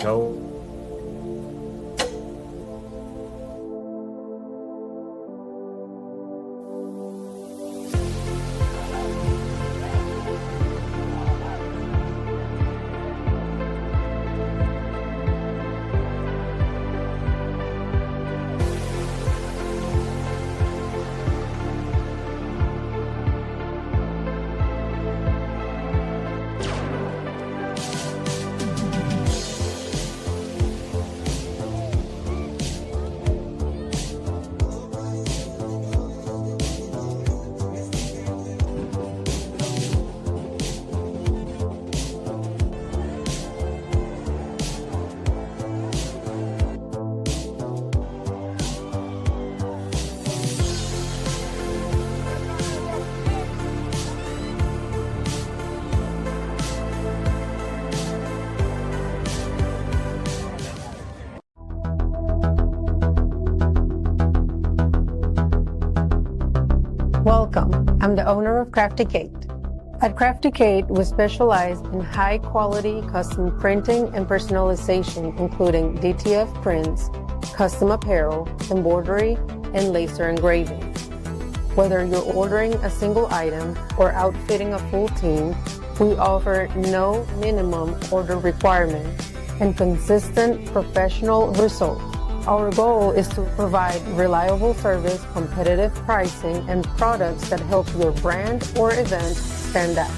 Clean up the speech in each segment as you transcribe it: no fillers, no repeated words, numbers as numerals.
go. Welcome. I'm the owner of Crafty Kate. At Crafty Kate, we specialize in high-quality custom printing and personalization, including DTF prints, custom apparel, embroidery, and laser engraving. Whether you're ordering a single item or outfitting a full team, we offer no minimum order requirement and consistent professional results. Our goal is to provide reliable service, competitive pricing, and products that help your brand or event stand out.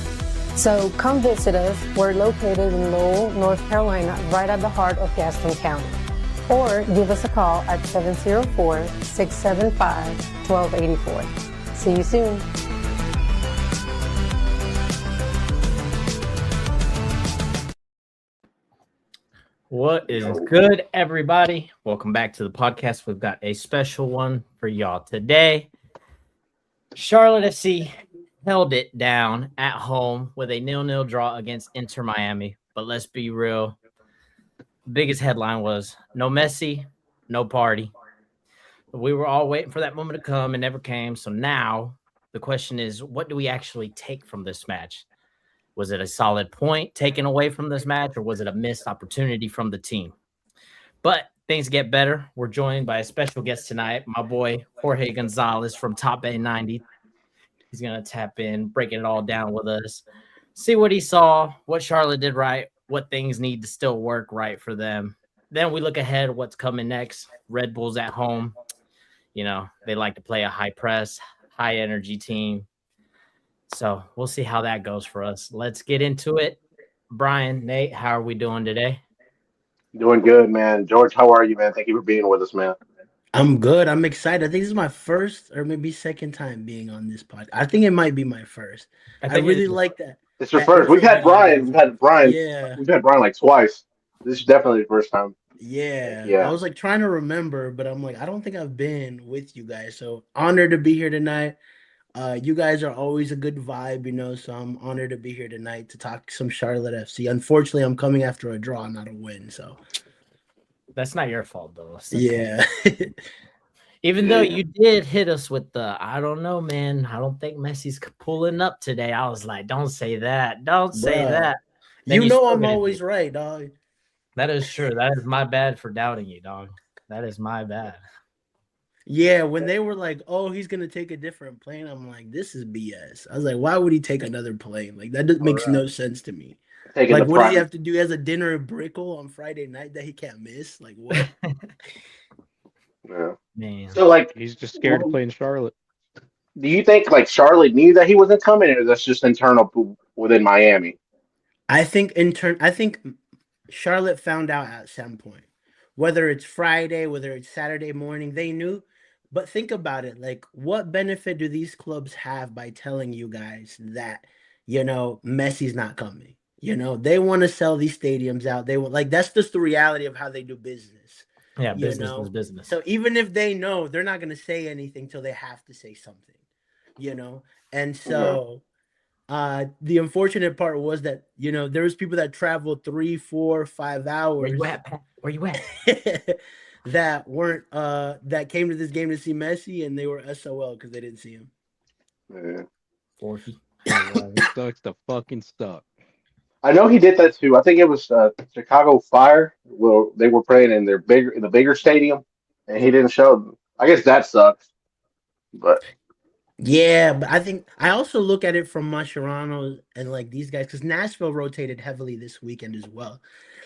So come visit us. We're located in Lowell, North Carolina, right at the heart of Gaston County. Or give us a call at 704-675-1284. See you soon. What is good, everybody? Welcome back to the podcast. We've got a special one for y'all today. Charlotte FC held it down at home with a 0-0 draw against Inter Miami. But let's be real. The biggest headline was no Messi, no party. We were all waiting for that moment to come. It never came. So now the question is, what do we actually take from this match? Was it a solid point taken away from this match, or was it a missed opportunity from the team? But things get better. We're joined by a special guest tonight, my boy Jorge Gonzalez from TopBin90. He's going to tap in, breaking it all down with us, see what he saw, what Charlotte did right, what things need to still work right for them. Then we look ahead at what's coming next. Red Bulls at home. You know, they like to play a high press, high energy team. So we'll see how that goes for us. Let's get into it. Brian, Nate, how are we doing today? Doing good, man. George, how are you, man? Thank you for being with us, man. I'm good. I'm excited. I think this is my first or maybe second time being on this podcast. I think it might be my first. I really like that. It's your first. We've had Brian. Yeah. We've had Brian like twice. This is definitely the first time. Yeah. I was like trying to remember, but I'm like, I don't think I've been with you guys. So honored to be here tonight. You guys are always a good vibe, you know, so I'm honored to be here tonight to talk some Charlotte FC. Unfortunately, I'm coming after a draw, not a win, so. That's not your fault, though. Yeah. Even though you did hit us with the, I don't know, man, I don't think Messi's pulling up today. I was like, don't say that. Don't say that. Then you know I'm always right, dog. That is true. That is my bad for doubting you, dog. That is my bad. Yeah, when they were like, oh, he's going to take a different plane, I'm like, this is BS. I was like, why would he take another plane? Like, that makes no sense to me. Like, what does he have to do? He has a dinner at Brickell on Friday night that he can't miss? Like, what? Yeah. Man. So, like, he's just scared to play in Charlotte. Do you think, like, Charlotte knew that he wasn't coming, or that's just internal within Miami? I think Charlotte found out at some point. Whether it's Friday, whether it's Saturday morning, they knew. But think about it. Like, what benefit do these clubs have by telling you guys that, you know, Messi's not coming? You know, they want to sell these stadiums out. They want, like, that's just the reality of how they do business. Yeah, business is business. So even if they know, they're not going to say anything till they have to say something, you know? And so the unfortunate part was that, you know, there was people that traveled 3, 4, 5 hours. Where you at, Pat? Where you at? that weren't that came to this game to see Messi, and they were SOL because they didn't see him. Yeah. 40. Sucks to fucking suck. I know he did that too. I think it was Chicago Fire. Well, they were playing in the bigger stadium, and he didn't show. I guess that sucks. But Yeah, but I think I also look at it from Mascherano and like these guys because Nashville rotated heavily this weekend as well.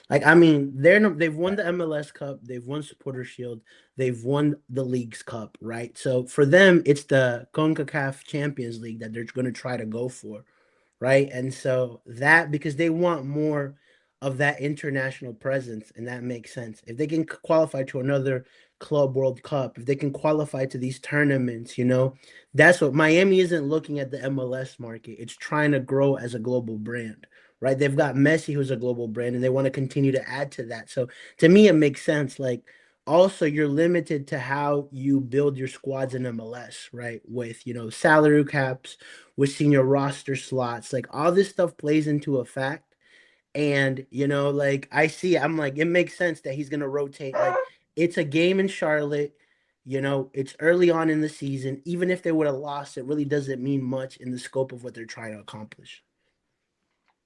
Like, I mean, they've won the MLS Cup, they've won Supporter Shield, they've won the League's Cup, right? So for them, it's the CONCACAF Champions League that they're going to try to go for, right? And so that because they want more of that international presence, and that makes sense. If they can qualify to another Club World Cup, if they can qualify to these tournaments, that's what Miami isn't looking at the MLS market. It's trying to grow as a global brand, right? They've got Messi, who's a global brand, and they want to continue to add to that. So to me, it makes sense. Like, also, you're limited to how you build your squads in MLS, right? With, salary caps, with senior roster slots, like all this stuff plays into a fact. And, like I'm like, it makes sense that he's going to rotate. Like, it's a game in Charlotte. It's early on in the season. Even if they would have lost, it really doesn't mean much in the scope of what they're trying to accomplish.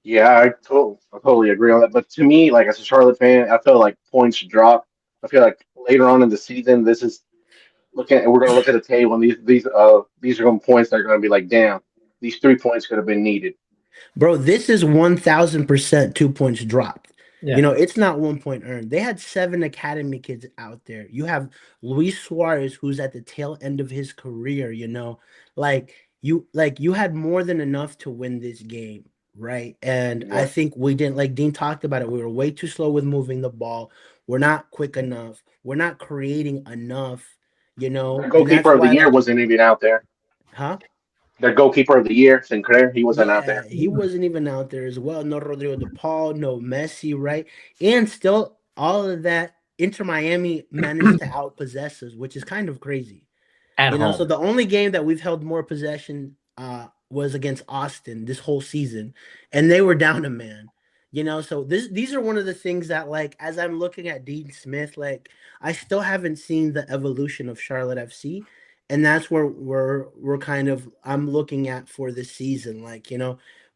yeah, I totally agree on that. But to me, like as a Charlotte fan, I feel like points drop. I feel like later on in the season, this is looking, and we're going to look at the table, and these are going to points that are going to be like, damn, these 3 points could have been needed. Bro, this is 1000% 2 points dropped. Yeah. It's not 1 point earned. They had 7 academy kids out there. You have Luis Suarez, who's at the tail end of his career, like you had more than enough to win this game, right? And I Yeah, think we didn't, like Dean talked about it. We were way too slow with moving the ball. We're not quick enough. We're not creating enough, the and that's goalkeeper of the why, year like, wasn't even out there. huh? The goalkeeper of the year, Sinclair, he wasn't out Yeah, there. he wasn't even out there as well. No Rodrigo De Paul, no Messi, right? And still, all of that, Inter Miami managed to outpossess us, which is kind of crazy. At So home. the only game that we've held more possession was against Austin this whole season, and they were down a man. So these are one of the things that, like, as I'm looking at Dean Smith, like, I still haven't seen the evolution of Charlotte FC, and that's where we're kind of I'm looking at for this season. Like,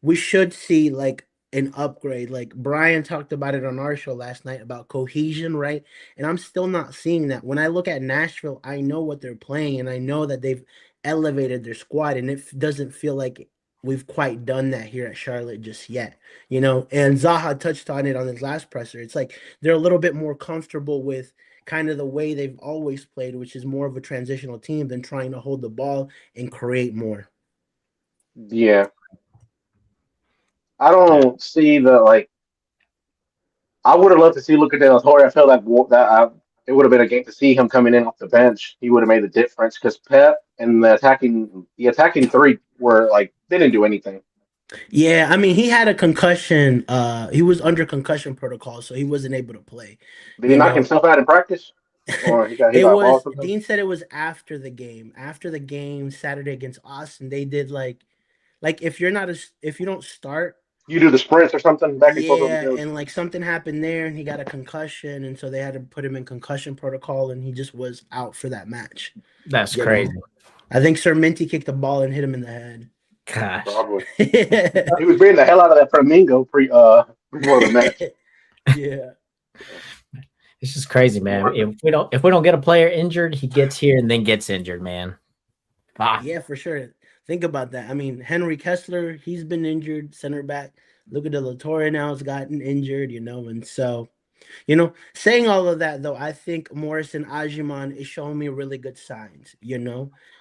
we should see like an upgrade. Like Brian talked about it on our show last night about cohesion, right? And I'm still not seeing that. When I look at Nashville, I know what they're playing and I know that they've elevated their squad, and it doesn't feel like we've quite done that here at Charlotte just yet. And Zaha touched on it on his last presser. It's like they're a little bit more comfortable with kind of the way they've always played, which is more of a transitional team than trying to hold the ball and create more. Yeah, I don't see the like. I would have loved to see Luca De La Torre. I felt like it would have been a game to see him coming in off the bench. He would have made the difference because Pep and the attacking three were like they didn't do anything. Yeah, I mean, he had a concussion. He was under concussion protocol, so he wasn't able to play. Did he You knock know, himself out in practice, or he got hit it by a ball or was something? Dean said it was after the game. After the game Saturday against Austin, they did like if you don't start, You do the sprints or something back and forth on the yeah, field. and like something happened there and he got a concussion, and so they had to put him in concussion protocol and he just was out for that match. That's You crazy. know. I think Sir Minty kicked the ball and hit him in the head. Gosh. Probably he was beating the hell out of that Flamingo before the match. Yeah. It's just crazy, man. If we don't get a player injured, he gets here and then gets injured, man. Ah, Yeah, for sure. Think about that. I mean, Henry Kessler, he's been injured, center back. Luca De La Torre now has gotten injured, and so, saying all of that though, I think Morrison Ajiman is showing me really good signs,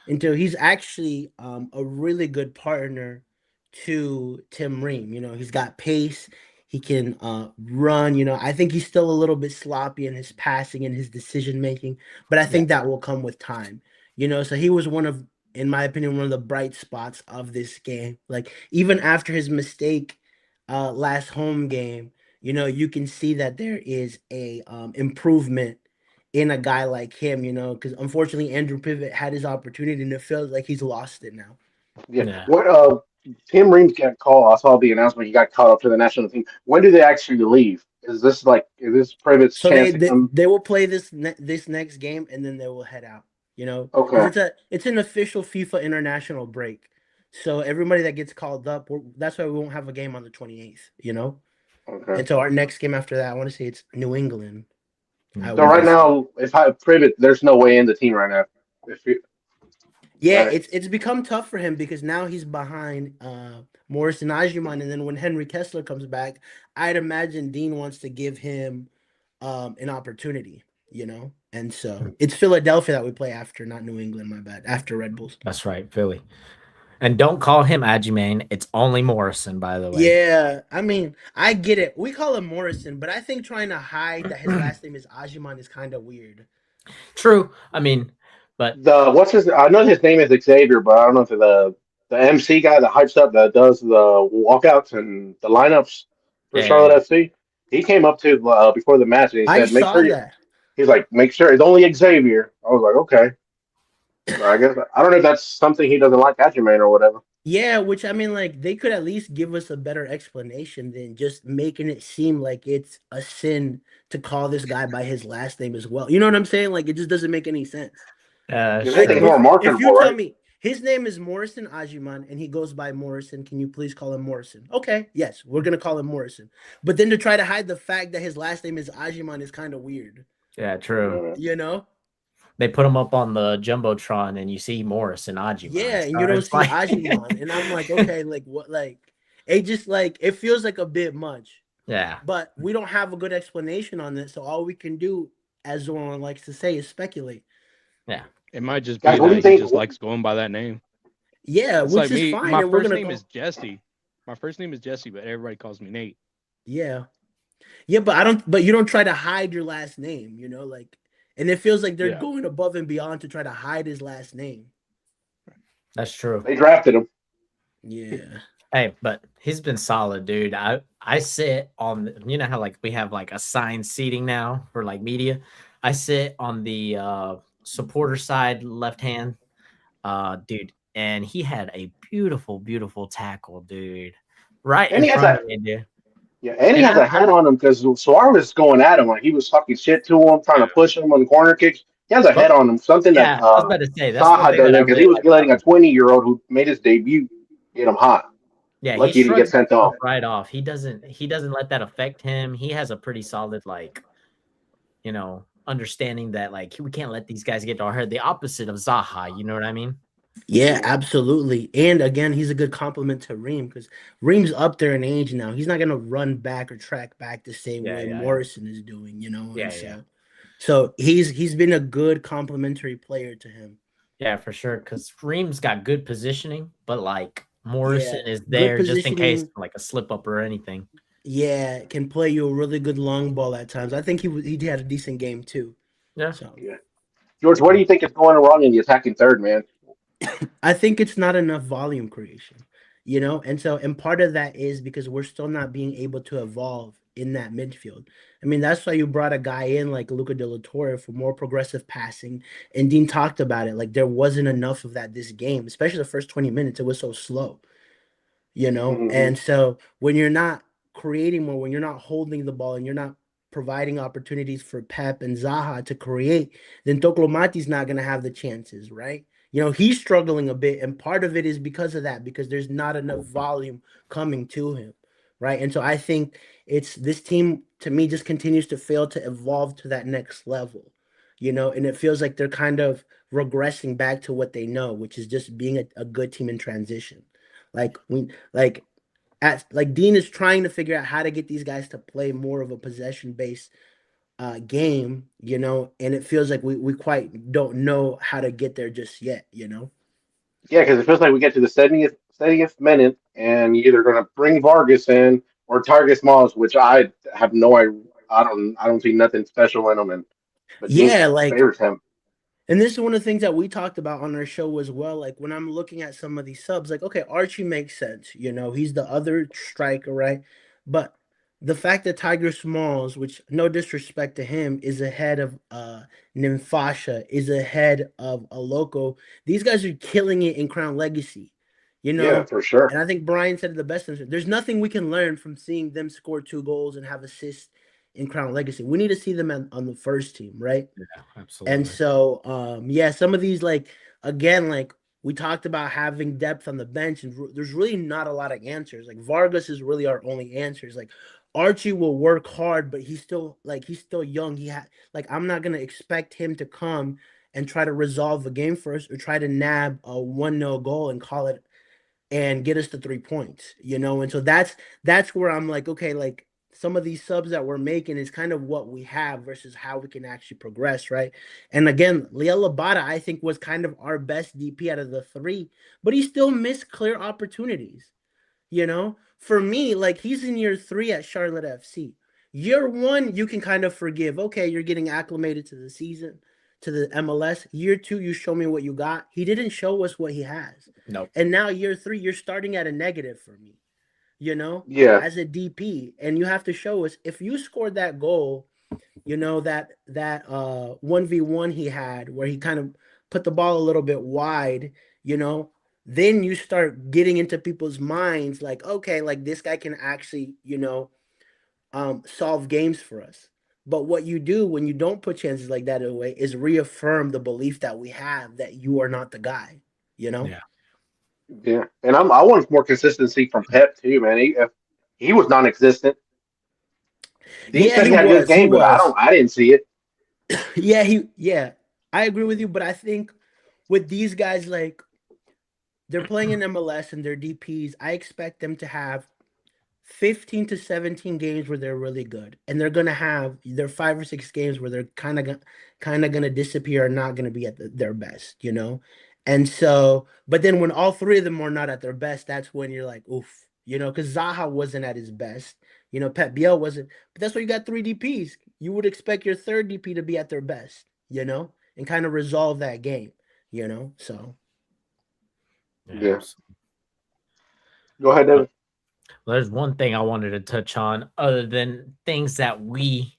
until he's actually a really good partner to Tim Ream. He's got pace, he can run, I think he's still a little bit sloppy in his passing and his decision making, but I yeah. think that will come with time. So he was in my opinion, one of the bright spots of this game. Like even after his mistake last home game, you can see that there is a improvement in a guy like him, because unfortunately Andrew Pivot had his opportunity and it feels like he's lost it now. Yeah. Yeah. What Tim Reams got called. I saw the announcement. He got called up to the national team. When do they actually leave? Is this Privet's So chance they to they, come? they will play this next game and then they will head out, because Okay. it's an official FIFA international break. So everybody that gets called up, that's why we won't have a game on the 28th, Okay. And so our next game after that, I want to say it's New England. I So want right to say. now, if I Privet, there's no way in the team right now. If you, Yeah, right? it's become tough for him because now he's behind Morris and Ajuman, and then when Henry Kessler comes back, I'd imagine Dean wants to give him an opportunity, you know. And so it's Philadelphia that we play after, not New England. My bad. After Red Bulls. That's right, Philly. And don't call him Ajimane. It's only Morrison, by the way. Yeah, I mean, I get it. We call him Morrison, but I think trying to hide that his last name is Ajuman is kind of weird. True. I mean, but The what's his? I know his name is Xavier, but I don't know if the MC guy that hypes up that does the walkouts and the lineups for Charlotte yeah, FC. He came up to before the match and he I said, "Make saw sure you." that. He's like, "Make sure it's only Xavier." I was like, "Okay." So I guess I don't know if that's something he doesn't like Jermaine or whatever. Yeah, which I mean, like they could at least give us a better explanation than just making it seem like it's a sin to call this guy by his last name as well. You know what I'm saying? Like it just doesn't make any sense. Because I Like think it's more if you marketable, tell right? me his name is Morrison Ajuman and he goes by Morrison, can you please call him Morrison? Okay, yes, we're gonna call him Morrison. But then to try to hide the fact that his last name is Ajuman is kind of weird. yeah, true. You know? They put him up on the jumbotron, and you see Morrison Yeah, Ajimane. and So you don't it's see like, Ajuman, and I'm like, okay, like what? Like it just like it feels like a bit much. yeah, But we don't have a good explanation on this, so all we can do, as Zoran likes to say, is speculate. yeah. It might just Guys, be what do you that he think? just likes going by that name. Yeah, It's which like is me. fine, My and we're first gonna name go. is Jesse. My first name is Jesse, but everybody calls me Nate. Yeah, yeah, but I don't. But you don't try to hide your last name, you know, like, and it feels like they're Yeah. going above and beyond to try to hide his last name. That's true. They drafted him. Yeah, Hey, but he's been solid, dude. I sit on you know how like we have like assigned seating now for like media. I sit on the supporter side left hand, dude, and he had a beautiful, beautiful tackle, dude, right And in he has front a of me, dude. yeah, and he And has a head on him because Suarez was going at him like he was talking shit to him, trying to push him on the corner kicks. He has a head on him, something that yeah, I was about to say that's one Saha thing that I doesn't because really he was like letting about a him. 20-year-old who made his debut get him hot. Yeah, he Lucky he didn't get shrugs sent stuff off. right off. He doesn't let that affect him. He has a pretty solid like, understanding that like we can't let these guys get to our head. The opposite of Zaha, you know what I mean? yeah, absolutely. And again, he's a good compliment to Reem because Reem's up there in age now. He's not gonna run back or track back the same Yeah, way yeah, yeah. Morrison is doing, you know. And Yeah, yeah. so he's been a good complementary player to him. Yeah, for sure. Because Reem's got good positioning, but like Morrison Yeah, is good there just in case positioning. like a slip up or anything. Yeah, can play you a really good long ball at times. I think he had a decent game too. Yeah. So Yeah. George, what do you think is going wrong in the attacking third, man? I think it's not enough volume creation, you know? And part of that is because we're still not being able to evolve in that midfield. I mean, that's why you brought a guy in like Luca De La Torre for more progressive passing. And Dean talked about it. Like there wasn't enough of that this game, especially the first 20 minutes. It was so slow, you know? Mm-hmm. And so when you're not creating more, when you're not holding the ball and you're not providing opportunities for Pep and Zaha to create, then Toklomati's not going to have the chances, right? You know, he's struggling a bit, and part of it is because of that, because there's not enough volume coming to him, right? And so I think it's this team to me just continues to fail to evolve to that next level, you know, and it feels like they're kind of regressing back to what they know, which is just being a good team in transition. Like we like Dean is trying to figure out how to get these guys to play more of a possession based game, you know, and it feels like we quite don't know how to get there just yet, you know. Yeah, because it feels like we get to the 70th minute, and you're either going to bring Vargas in or target Smalls, which I have no idea. I don't see nothing special in him, but Dean Yeah, like, favors him. and this is one of the things that we talked about on our show as well. Like when I'm looking at some of these subs, like, okay, Archie makes sense, you know, he's the other striker, right? But the fact that Tiger Smalls, which no disrespect to him, is ahead of Nymphasia, is ahead of Aloco, these guys are killing it in Crown Legacy, you Yeah, know? for sure. And I think Brian said it the best. There's nothing we can learn from seeing them score 2 goals and have assists in Crown Legacy. We need to see them on the first team, right? Yeah, And absolutely. so, yeah, some of these, like, again, like we talked about having depth on the bench, and there's really not a lot of answers. Like Vargas is really our only answers. Like Archie will work hard, but he's still young. I'm not gonna expect him to come and try to resolve the game first or try to nab a 1-0 goal and call it and get us to 3 points, And so that's where I'm like, okay, like some of these subs that we're making is kind of what we have versus how we can actually progress, right? And again, Liel Labata, I think, was kind of our best DP out of the three, but he still missed clear opportunities. For me, like he's in year 3 at Charlotte FC. Year 1, you can kind of forgive. Okay, you're getting acclimated to the season, to the MLS. Year 2, you show me what you got. He didn't show us what he has. Nope. And now year 3, you're starting at a negative for me, Yeah. as a DP. And you have to show us if you scored that goal, that 1v1 he had where he kind of put the ball a little bit wide, then you start getting into people's minds like, okay, like this guy can actually, solve games for us. But what you do when you don't put chances like that away is reaffirm the belief that we have that you are not the guy, Yeah. Yeah. And I want more consistency from Pep too, man. He was non-existent. Dean Yeah, said he he had a good was. He game, but was. I didn't see it. Yeah, I agree with you, but I think with these guys, like they're playing in MLS and they're DPs, I expect them to have 15 to 17 games where they're really good, and they're gonna have their 5 or 6 games where they're kind of gonna disappear and not gonna be at their best, And so, but then when all three of them are not at their best, that's when you're like, oof, because Zaha wasn't at his best, Pep Biel wasn't, but that's why you got 3 DPs. You would expect your third DP to be at their best, and kind of resolve that game, So Yeah. Go ahead, Devin. Well, there's one thing I wanted to touch on other than things that we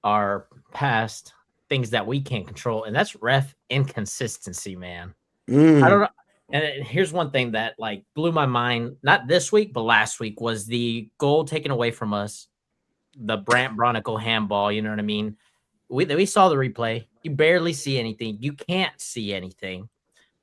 are past, things that we can't control, and that's ref inconsistency, man. I don't know. And here's one thing that like blew my mind, not this week, but last week, was the goal taken away from us, the Brant Bronicle handball. You know what I mean? We saw the replay. You barely see anything. You can't see anything.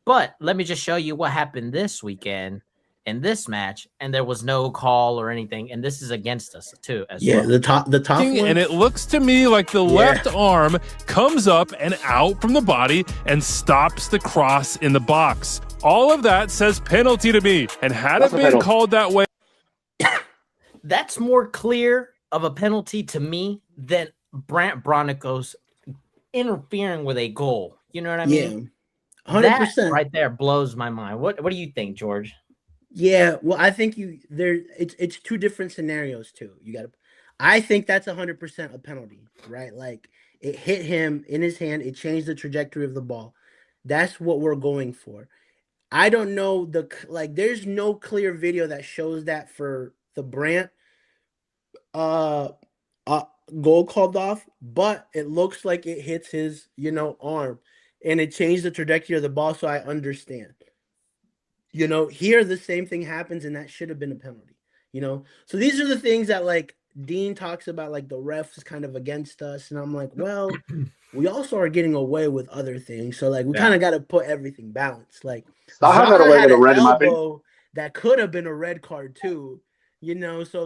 But let me just show you what happened this weekend in this match, and there was no call or anything, and this is against us too as well. the top one. And it looks to me like the left arm comes up and out from the body and stops the cross in the box. All of that says penalty to me, and had it been called that way, that's more clear of a penalty to me than Brant Bronicle's interfering with a goal. You know what I mean? 100%. That right there blows my mind. What do you think, George? Yeah, well, I think it's 2 different scenarios too. I think that's 100% a penalty, right? Like it hit him in his hand, it changed the trajectory of the ball. That's what we're going for. I don't know there's no clear video that shows that for the Brant goal called off, but it looks like it hits his, arm, and it changed the trajectory of the ball, so I understand. Here the same thing happens, and that should have been a penalty. So these are the things that like Dean talks about, like the ref is kind of against us, and I'm like, well, we also are getting away with other things, so like we kind of got to put everything balanced. Like Zaha got away with a red in my opinion. Elbow that could have been a red card too, So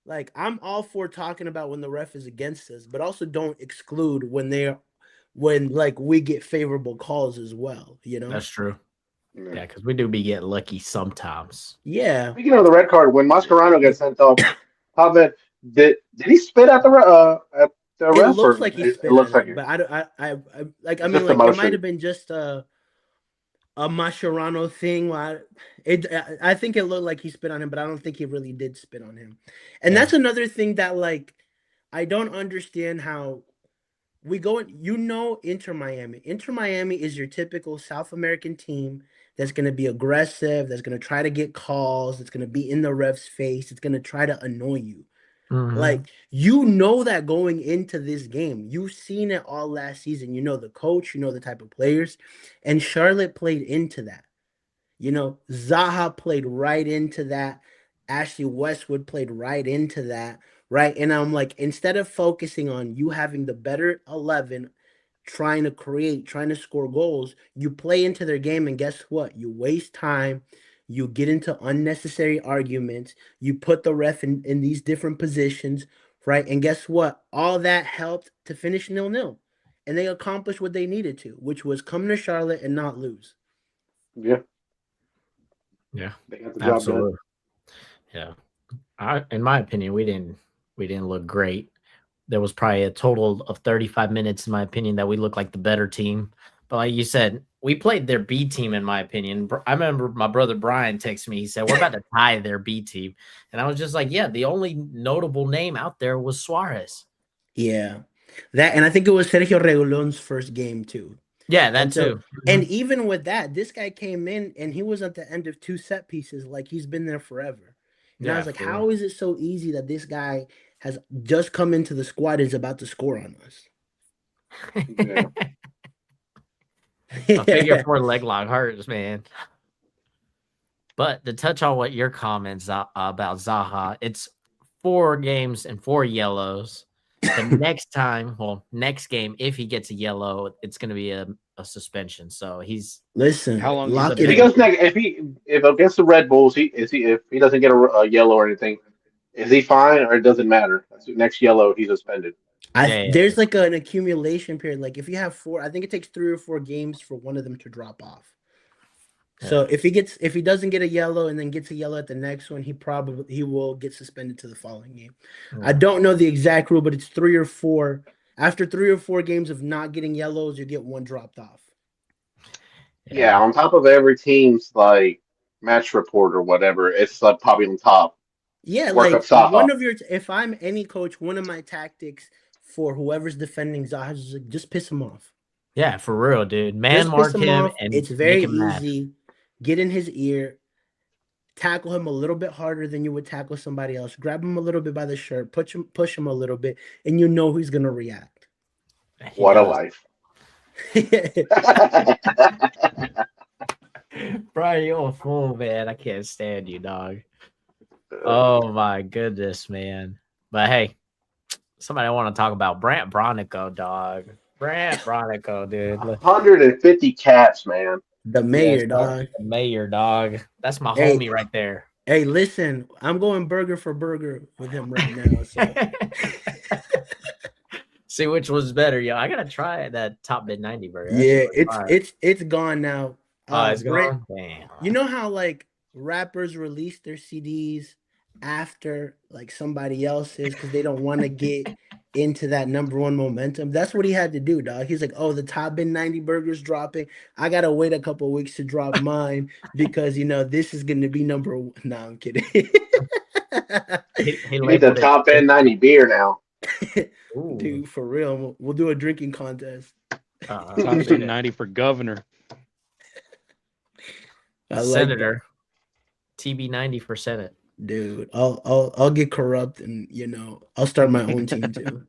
like I'm all for talking about when the ref is against us, but also don't exclude when like we get favorable calls as well. That's true. Yeah, because we do be getting lucky sometimes. Yeah. Speaking of the red card, when Mascherano gets sent off, did he spit at the ref? It looks like he spit. It looks like it. But I mean, like it might have been just a Mascherano thing. I think it looked like he spit on him, but I don't think he really did spit on him. And that's another thing that like I don't understand how we go Inter Miami. Inter Miami is your typical South American team that's going to be aggressive, that's going to try to get calls, that's going to be in the ref's face, it's going to try to annoy you. Mm-hmm. Like, that going into this game. You've seen it all last season. The coach, the type of players. And Charlotte played into that. Zaha played right into that. Ashley Westwood played right into that. Right. And I'm like, instead of focusing on you having the better 11, trying to create, trying to score goals, you play into their game. And guess what? You waste time. You get into unnecessary arguments. You put the ref in these different positions, right? And guess what? All that helped to finish 0-0. And they accomplished what they needed to, which was come to Charlotte and not lose. Yeah, Yeah, they got the job absolutely. Yeah, in my opinion, we didn't look great. There was probably a total of 35 minutes, in my opinion, that we looked like the better team. But like you said, we played their B team, in my opinion. I remember my brother Brian texted me. He said, "We're about to tie their B team." And I was just like, yeah, the only notable name out there was Suarez. Yeah. That, and I think it was Sergio Regulon's first game too. Yeah, that And so, too. and even with that, this guy came in and he was at the end of 2 set pieces, like he's been there forever. And I Yeah, was like, for how real. is it so easy that this guy has just come into the squad and is about to score on us? Yeah. A figure 4 leg lock hurts, man. But to touch on what your comments about Zaha, it's 4 games and 4 yellows. The next game, if he gets a yellow, it's going to be a suspension. So he's Listen, How long lock If he it goes in. if against the Red Bulls, if he doesn't get a yellow or anything, is he fine or it doesn't matter? That's the next yellow, he's suspended. Yeah. There's like an accumulation period. Like if you have 4, I think it takes 3 or 4 games for one of them to drop off. So if he doesn't get a yellow and then gets a yellow at the next one, he will get suspended to the following game. I don't know the exact rule, but it's 3 or 4. After 3 or 4 games of not getting yellows, you get 1 dropped off. Yeah, on top of every team's like match report or whatever, it's like probably on top. Yeah, Work like up Saha. if I'm any coach, one of my tactics for whoever's defending Zaha is like, just piss him off. Yeah, for real, dude. Man, Just mark piss him him off. and It's very make him mad. easy. Get in his ear, tackle him a little bit harder than you would tackle somebody else. Grab him a little bit by the shirt, push him a little bit, and you know he's gonna react. What a life. Brian, you're a fool, man. I can't stand you, dog. Oh my goodness, man. But hey, somebody I want to talk about Brant Bronico, dog. Brant Bronico, dude. 150 caps, man. The mayor, Yes, dog. The mayor, dog. That's my Hey. homie right there. Hey, listen, I'm going burger for burger with him right now. So. See which was better, yo. I gotta try that TopBin90 burger. Yeah, it's gone now. It's Brent, gone. Damn. you know how like rappers release their CDs after like somebody else's because they don't want to get into that #1 momentum? That's what he had to do, dog. He's like, oh, the TopBin90 burger's dropping. I gotta wait a couple of weeks to drop mine because this is gonna be #1. No, I'm kidding. He need the TopBin90 beer now. Dude, for real. We'll do a drinking contest. TopBin90 for governor. Senator. TB90 for Senate. Dude, I'll get corrupt and I'll start my own team too.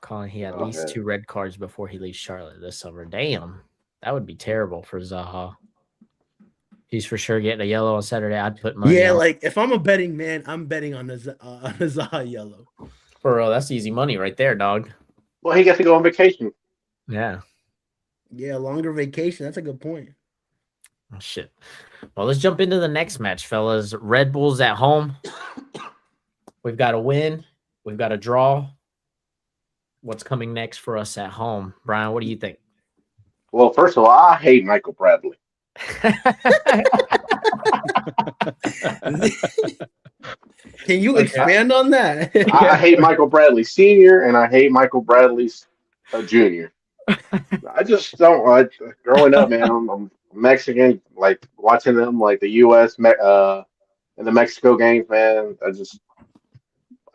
Calling he had at least 2 red cards before he leaves Charlotte this summer. Damn, that would be terrible for Zaha. He's for sure getting a yellow on Saturday. I'd put money. Yeah, like if I'm a betting man, I'm betting on a Zaha yellow. For real, that's easy money right there, dog. Well, he gets to go on vacation. Yeah. Yeah, longer vacation. That's a good point. Oh, shit. Well, let's jump into the next match, fellas. Red Bulls at home. We've got a win. We've got a draw. What's coming next for us at home? Brian, what do you think? Well, first of all, I hate Michael Bradley. Can you expand on that? I hate Michael Bradley Sr. and I hate Michael Bradley Jr. I just don't like growing up, man. I'm Mexican, like watching them, like the U.S. and the Mexico games, man. I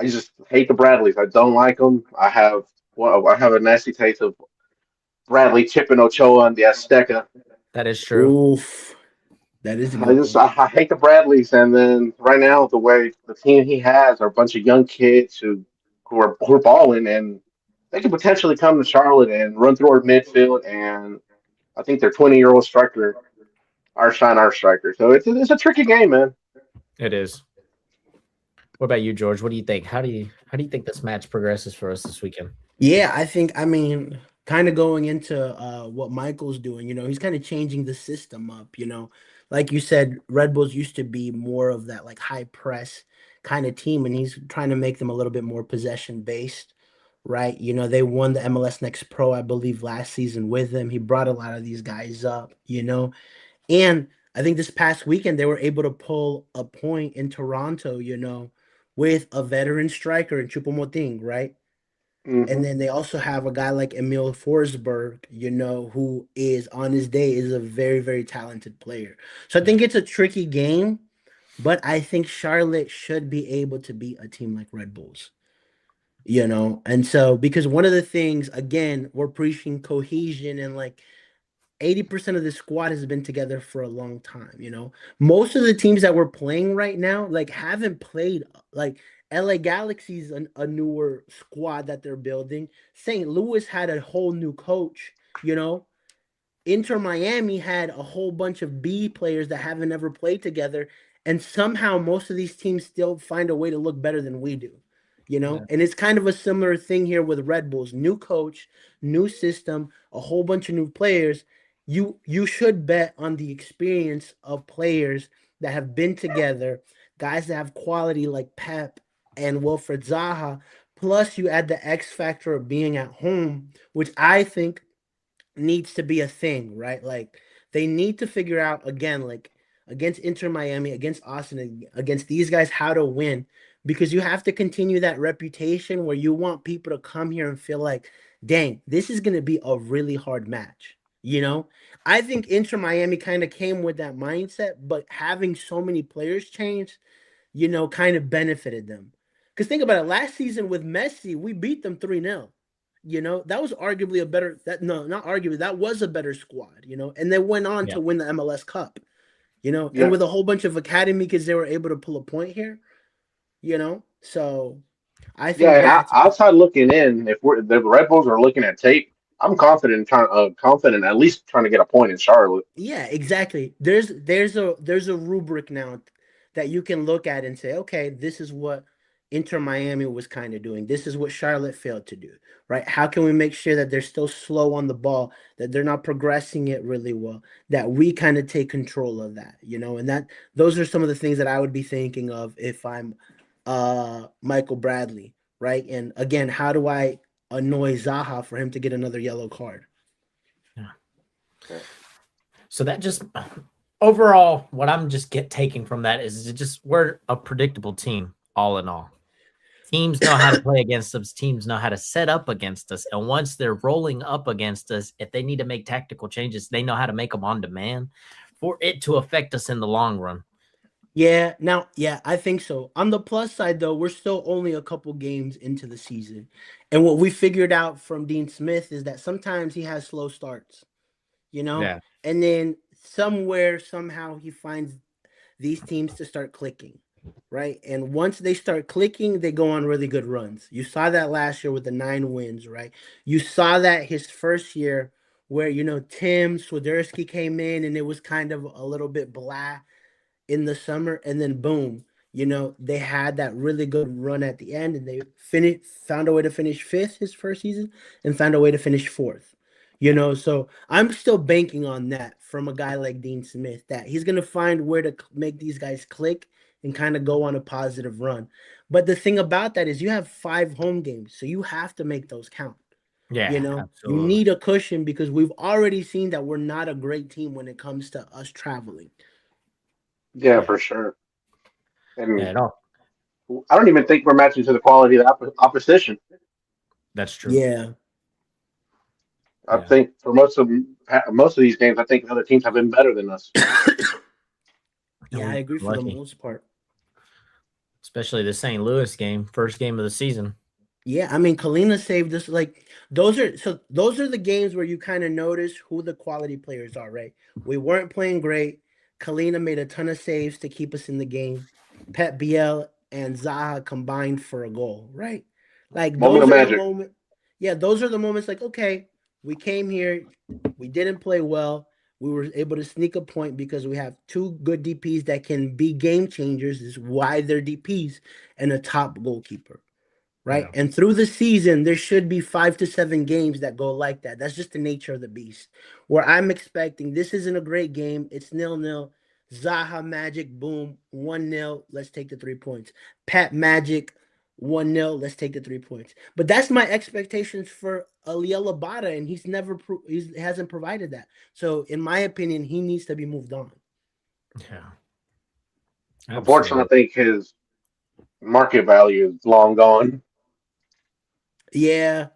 just hate the Bradleys. I don't like them. I have a nasty taste of Bradley, Chipping Ochoa, and the Azteca. That is true. Oof. That is. I hate the Bradleys, and then right now the way the team he has are a bunch of young kids who are balling, and they could potentially come to Charlotte and run through our midfield. And I think their 20-year-old striker, our striker. So it's a tricky game, man. It is. What about you, George? What do you think? How do you think this match progresses for us this weekend? Yeah, I mean, kind of going into what Michael's doing, he's kind of changing the system up, like you said, Red Bulls used to be more of that like high press kind of team, and he's trying to make them a little bit more possession based, right? You know, they won the MLS Next Pro, I believe, last season with him. He brought a lot of these guys up, you know, and I think this past weekend they were able to pull a point in Toronto, you know, with a veteran striker in Choupo-Moting, right? And Hmm. then they also have a guy like Emil Forsberg, you know, who is on his day is a very, very talented player. So I Yeah. think it's a tricky game, but I think Charlotte should be able to beat a team like Red Bulls, you know. And so because one of the things, again, we're preaching cohesion and like 80% of the squad has been together for a long time, you know. Most of the teams that we're playing right now, like, haven't played like LA Galaxy's a newer squad that they're building. St. Louis had a whole new coach, you know. Inter Miami had a whole bunch of B players that haven't ever played together, and somehow most of these teams still find a way to look better than we do, you know. Yeah. And it's kind of a similar thing here with Red Bulls: new coach, new system, a whole bunch of new players. You should bet on the experience of players that have been together, guys that have quality like Pep and Wilfred Zaha. Plus, you add the X factor of being at home, which I think needs to be a thing, right? Like they need to figure out again, like against Inter Miami, against Austin, against these guys, how to win because you have to continue that reputation where you want people to come here and feel like, dang, this is going to be a really hard match. You know, I think Inter Miami kind of came with that mindset, but having so many players change, you know, kind of benefited them. Because think about it, last season with Messi, we beat them 3-0. You know, that was arguably a better that no, not arguably, that was a better squad, you know, and they went on Yeah. to win the MLS Cup, you know, and Yeah, with a whole bunch of academy kids, they were able to pull a point here, you know. So I yeah. think And that's outside looking in, if the Red Bulls are looking at tape, I'm confident in confident at least trying to get a point in Charlotte. yeah, exactly. There's a rubric now that you can look at and say, okay, this is what Inter Miami was kind of doing. This is what Charlotte failed to do, right? How can we make sure that they're still slow on the ball, that they're not progressing it really well, that we kind of take control of that, you know? And that those are some of the things that I would be thinking of if I'm Michael Bradley, right? And again, how do I annoy Zaha for him to get another yellow card? Yeah. Yeah. So that just overall, what I'm just taking from that is it just we're a predictable team, all in all. Teams know how to play against us. Teams know how to set up against us. And once they're rolling up against us, if they need to make tactical changes, they know how to make them on demand for it to affect us in the long run. Yeah, now, yeah, I think so. On the plus side, though, we're still only a couple games into the season. And what we figured out from Dean Smith is that sometimes he has slow starts, you know? Yeah. And then somewhere, somehow, he finds these teams to start clicking, right? And once they start clicking, they go on really good runs. You saw that last year with the 9 wins, right? You saw that his first year where, you know, Tim Swiderski came in and it was kind of a little bit blah in the summer, and then boom, you know, they had that really good run at the end, and they found a way to finish fifth his first season, and found a way to finish fourth. You know, so I'm still banking on that from a guy like Dean Smith that he's gonna find where to make these guys click and kind of go on a positive run. But the thing about that is you have 5 home games, so you have to make those count. You Yeah, know, you absolutely. need a cushion because we've already seen that we're not a great team when it comes to us traveling. Yeah, Yeah. for sure. Yeah, And at all. I don't even think we're matching to the quality of the opposition. That's true. Yeah. I Yeah. think for most of these games, I think other teams have been better than us. And Yeah, I we've agree been for the lucky, most part. especially the St. Louis game, first game of the season. Yeah, I mean, Kalina saved us. Like those are the games where you kind of notice who the quality players are, right? We weren't playing great. Kalina made a ton of saves to keep us in the game. Pep Biel and Zaha combined for a goal, right? Like Moment those of are the magic. moment. Yeah, those are the moments. Like, okay, we came here, we didn't play well. We were able to sneak a point because we have two good DPs that can be game changers. Is why they're DPs and a top goalkeeper, right? Yeah. And through the season, there should be 5 to 7 games that go like that. That's just the nature of the beast. Where I'm expecting this isn't a great game. It's 0-0. Zaha Magic, boom, 1-0. Let's take the 3 points. Pat Magic, 1-0. Let's take the 3 points. But that's my expectations for Aliel Abada, and he's never he hasn't provided that. So in my opinion, he needs to be moved on. Yeah. Unfortunately, I Absolutely. think his market value is long gone. Yeah.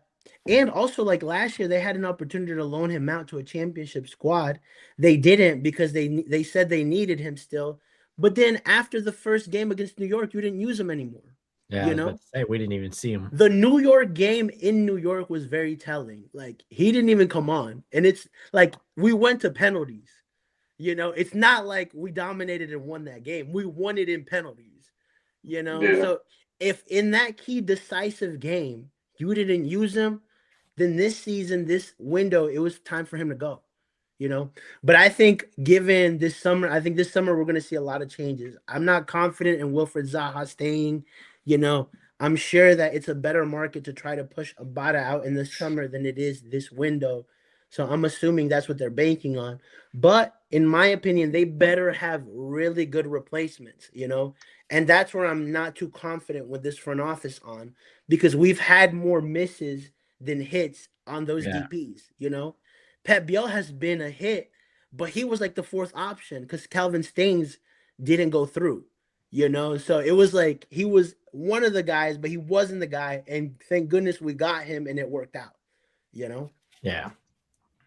And also, like last year, they had an opportunity to loan him out to a championship squad. They didn't because they said they needed him still. But then after the first game against New York, you didn't use him anymore. Yeah, I was about to say we didn't even see him. The New York game in New York was very telling. Like he didn't even come on, and it's like we went to penalties. It's not like we dominated and won that game. We won it in penalties. Yeah. So if in that key decisive game you didn't use him, then this season, this window, it was time for him to go. But I think given this summer, we're going to see a lot of changes. I'm not confident in Wilfred Zaha staying. I'm sure that it's a better market to try to push Abada out in the summer than it is this window. So I'm assuming that's what they're banking on. But in my opinion, they better have really good replacements, and that's where I'm not too confident with this front office on, because we've had more misses than hits on those DPs, Pep Biel has been a hit, but he was like the fourth option because Calvin Staines didn't go through, So it was like he was one of the guys, but he wasn't the guy. And thank goodness we got him and it worked out, Yeah.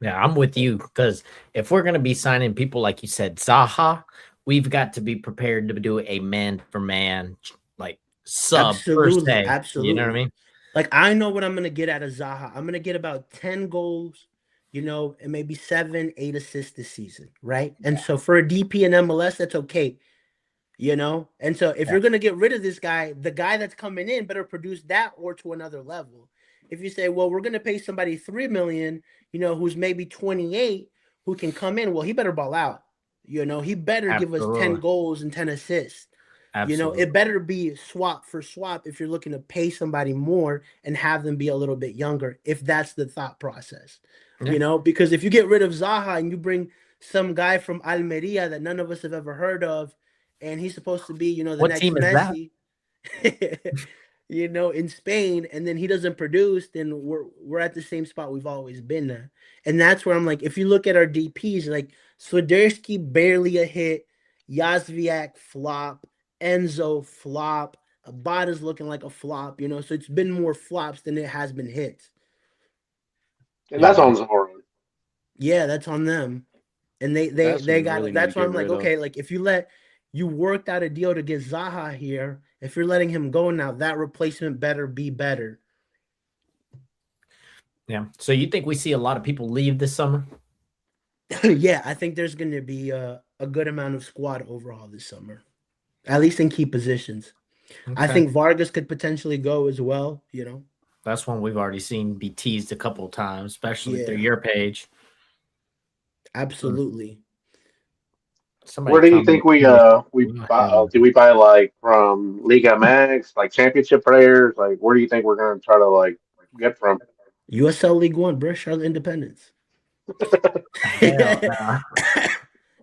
Yeah, I'm with you because if we're going to be signing people like you said, Zaha, we've got to be prepared to do a man for man, like sub per se. Absolutely. You know what I mean? Like I know what I'm going to get out of Zaha. I'm going to get about 10 goals, and maybe 7, 8 assists this season, right? And so for a DP in MLS, that's okay. And so if you're going to get rid of this guy, the guy that's coming in better produce that or to another level. If you say, well, we're going to pay somebody $3 million, who's maybe 28, who can come in, well, he better ball out. He better give us 10 goals and 10 assists. Absolutely. It better be swap for swap if you're looking to pay somebody more and have them be a little bit younger, if that's the thought process. Because if you get rid of Zaha and you bring some guy from Almeria that none of us have ever heard of, and he's supposed to be, the what next team is Messi, in Spain, and then he doesn't produce, then we're at the same spot we've always been at. And that's where I'm like, if you look at our DPs, like Swiderski, barely a hit, Yazviak, flop, Enzo, flop, Abada's looking like a flop, so it's been more flops than it has been hits. And that's on Zoran. Yeah, that's on them. And they got really that's why I'm like, rid of. okay, like if you worked out a deal to get Zaha here, if you're letting him go now, that replacement better be better. Yeah. So you think we see a lot of people leave this summer? Yeah, I think there's going to be a good amount of squad overhaul this summer, at least in key positions. Okay. I think Vargas could potentially go as well, That's one we've already seen be teased a couple of times, especially through your page. Absolutely. Where do you think we buy? Do we buy like from Liga Max, like championship players? Like where do you think we're going to try to like get from? USL League One, bro. Charlotte Independence.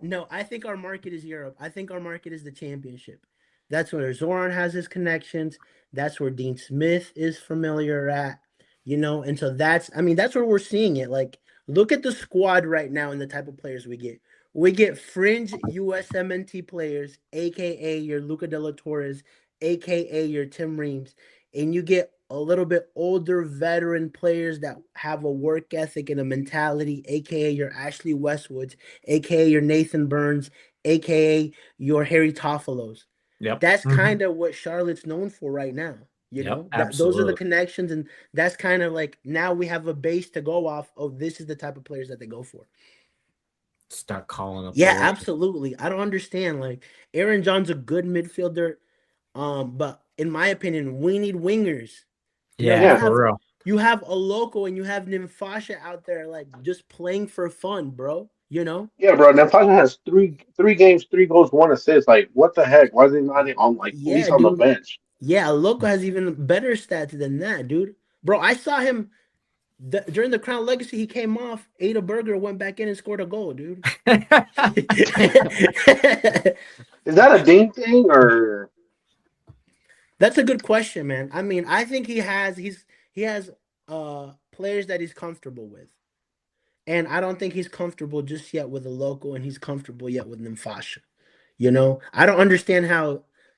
No, I think our market is Europe. I think our market is the championship. That's where Zoran has his connections. That's where Dean Smith is familiar at, and so that's where we're seeing it. Like, look at the squad right now and the type of players we get. We get fringe USMNT players, aka your Luca De La Torres, aka your Tim Reams, and you get a little bit older veteran players that have a work ethic and a mentality, aka your Ashley Westwoods, aka your Nathan Burns, aka your Harry Toffolo's. Yep. That's kind of what Charlotte's known for right now. Those are the connections, and that's kind of like now we have a base to go off of. This is the type of players that they go for. Start calling up. Yeah, absolutely. I don't understand. Like Aaron John's a good midfielder, but in my opinion, we need wingers. For real. You have a local and you have Nimfasha out there like just playing for fun, bro. Yeah, bro. Nimfasha has three games, 3 goals, 1 assist. Like, what the heck? Why is he not on at least on the bench? Yeah, Loco has even better stats than that, dude. Bro, I saw him During the Crown Legacy, he came off, ate a burger, went back in and scored a goal, dude. Is that a Dean thing or? That's a good question, man. I mean, I think he has players that he's comfortable with. And I don't think he's comfortable just yet with a local, and he's comfortable yet with Nimfasha. You know, I don't understand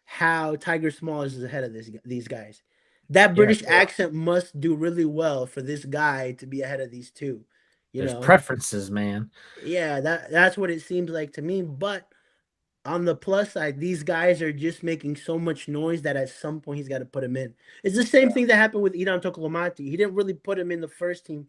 how Tiger Smalls is ahead of these guys. That British accent must do really well for this guy to be ahead of these two. There's preferences, man. Yeah, that's what it seems like to me. But on the plus side, these guys are just making so much noise that at some point he's got to put him in. It's the same thing that happened with Idan Tokolomati. He didn't really put him in the first team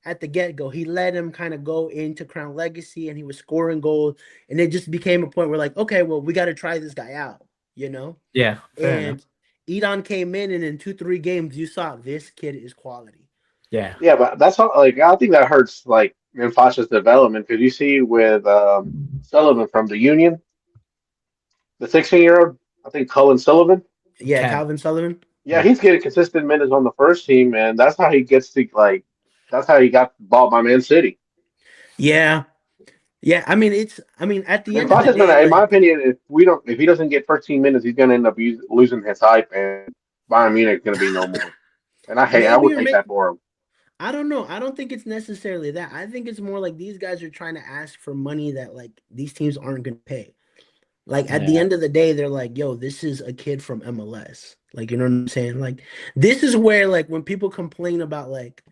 at the get-go. He let him kind of go into Crown Legacy, and he was scoring goals, and it just became a point where, like, okay, well, we got to try this guy out, you know? Yeah, and Idan came in, and in 2-3 games, you saw this kid is quality. Yeah. Yeah, but that's how, like, I think that hurts, like, Nimfasha's development, because you see with Sullivan from the Union, the 16-year-old, I think Cullen Sullivan. Yeah, Calvin Sullivan. Yeah, he's getting consistent minutes on the first team, and that's how he gets to, like, that's how he got bought by Man City. Yeah. Yeah, I mean, at the end of the day, in my like, opinion, if he doesn't get 13 minutes, he's going to end up losing his hype, and Bayern Munich is going to be no more. And I would hate that for him. I don't know. I don't think it's necessarily that. I think it's more like these guys are trying to ask for money that, like, these teams aren't going to pay. Like, at the end of the day, they're like, yo, this is a kid from MLS. Like, you know what I'm saying? Like, this is where, like, when people complain about, like,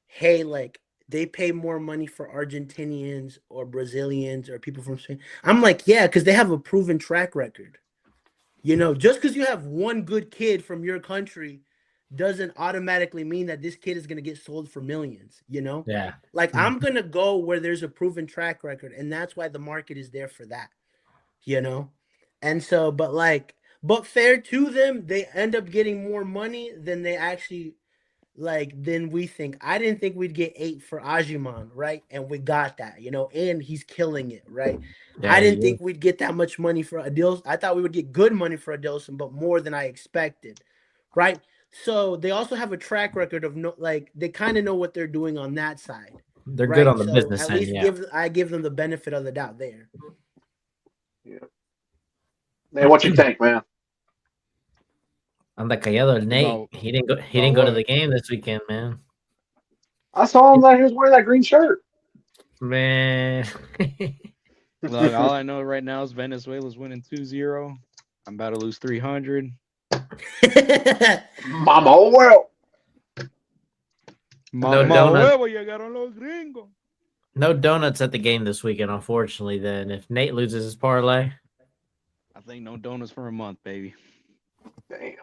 hey, like, they pay more money for Argentinians or Brazilians or people from Spain. I'm like, yeah, because they have a proven track record. You know, just because you have one good kid from your country doesn't automatically mean that this kid is going to get sold for millions, you know? Yeah. Like, I'm going to go where there's a proven track record, and that's why the market is there for that, you know? And so, but fair to them, they end up getting more money than they actually – than we think. I didn't think we'd get 8 for Ajiman, right? And we got that, you know, and he's killing it, right? Yeah, I didn't think we'd get that much money for Adilson. I thought we would get good money for Adilson, but more than I expected, right? So they also have a track record of they kind of know what they're doing on that side. They're good on the business at end. Least I give them the benefit of the doubt there. Yeah. Man, what you think, man? Anda callado Nate. He didn't go to the game this weekend, man. I saw him that he was wearing that green shirt. Man. Look, all I know right now is Venezuela's winning 2-0. I'm about to lose 300. Mama world. No donuts at the game this weekend, unfortunately, then. If Nate loses his parlay. I think no donuts for a month, baby. Damn.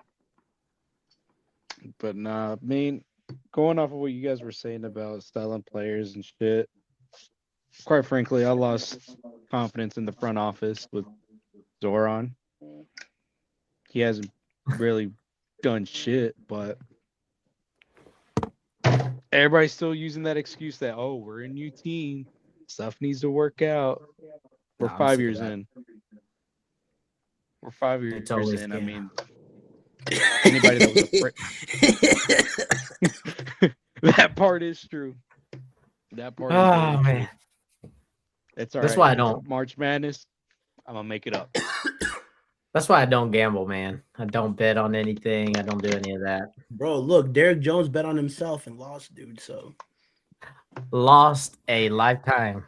But nah, I mean, going off of what you guys were saying about styling players and shit, quite frankly, I lost confidence in the front office with Zoran. He hasn't really done shit, but everybody's still using that excuse that, oh, we're a new team. Stuff needs to work out. We're 5 years in. We're 5 years in. I mean, anybody that was afraid. That part is true. That part is man. True. It's all That's right. why I don't. March Madness, I'm going to make it up. That's why I don't gamble, man. I don't bet on anything. I don't do any of that. Bro, look, Derek Jones bet on himself and lost, dude. So lost a lifetime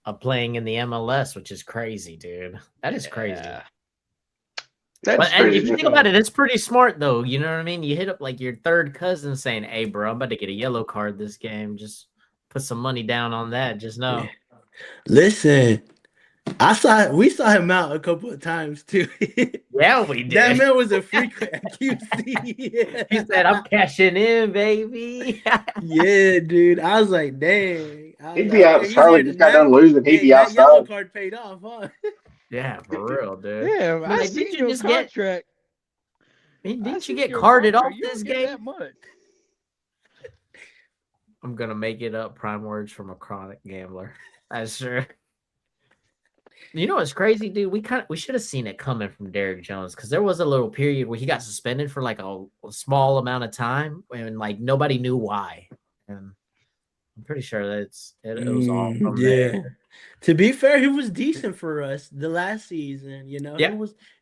of playing in the MLS, which is crazy, dude. That is crazy. That's and crazy. if you think about it, it's pretty smart, though. You know what I mean? You hit up like your third cousin saying, hey, bro, I'm about to get a yellow card this game. Just put some money down on that. Just know. Listen, we saw him out a couple of times, too. Yeah, we did. That man was a frequent at QC. He said, I'm cashing in, baby. Yeah, dude. I was like, dang. He'd be out. Charlotte just got done losing. He'd be outside. That yellow card paid off, huh? Yeah, for real, dude. Yeah, I didn't see you just contract. Didn't you get carded off this game? That much. I'm gonna make it up. Prime words from a chronic gambler. That's sure. You know what's crazy, dude? We should have seen it coming from Derrick Jones because there was a little period where he got suspended for like a small amount of time and like nobody knew why. And I'm pretty sure that it was all from Yeah. there. To be fair, he was decent for us the last season. Yeah.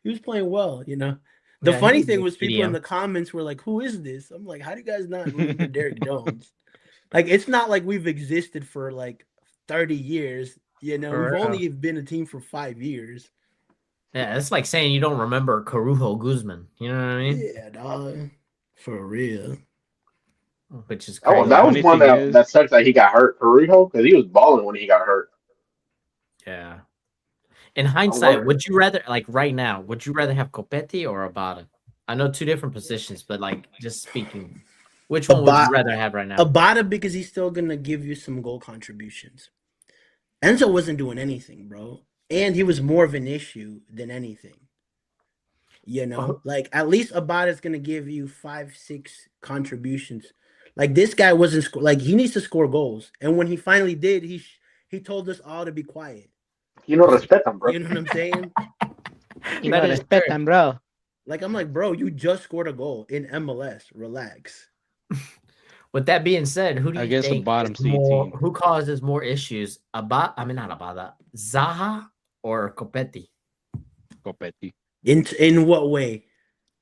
He was playing well. The Yeah, he funny was thing a was people in medium. the comments were like, "Who is this?" I'm like, "How do you guys not remember Derrick Jones?" Like, it's not like we've existed for like 30 years. For We've real. only been a team for 5 years. Yeah, it's like saying you don't remember Carujo Guzman. You know what I mean? Yeah, dog. For real. Which is Oh, crazy. that was Funny one thing that is, sucks that he got hurt, Perujo, because he was balling when he got hurt. Yeah. In I hindsight, wonder. would you rather like right now? Would you rather have Copetti or Abada? I know two different positions, but like just speaking, which one would you Abada, rather have right now? Abada because he's still gonna give you some goal contributions. Enzo wasn't doing anything, bro, and he was more of an issue than anything. Like at least Abada's gonna give you 5, 6 contributions. Like this guy wasn't like he needs to score goals, and when he finally did, he told us all to be quiet. You know, respect him, bro. You know what I'm saying? That is respect true. him, bro. Like I'm like, bro, you just scored a goal in MLS. Relax. With that being said, who do you Against a think bottom is seed more? team. Who causes more issues? I mean, not Abada, Zaha or Copetti? Copetti. In what way?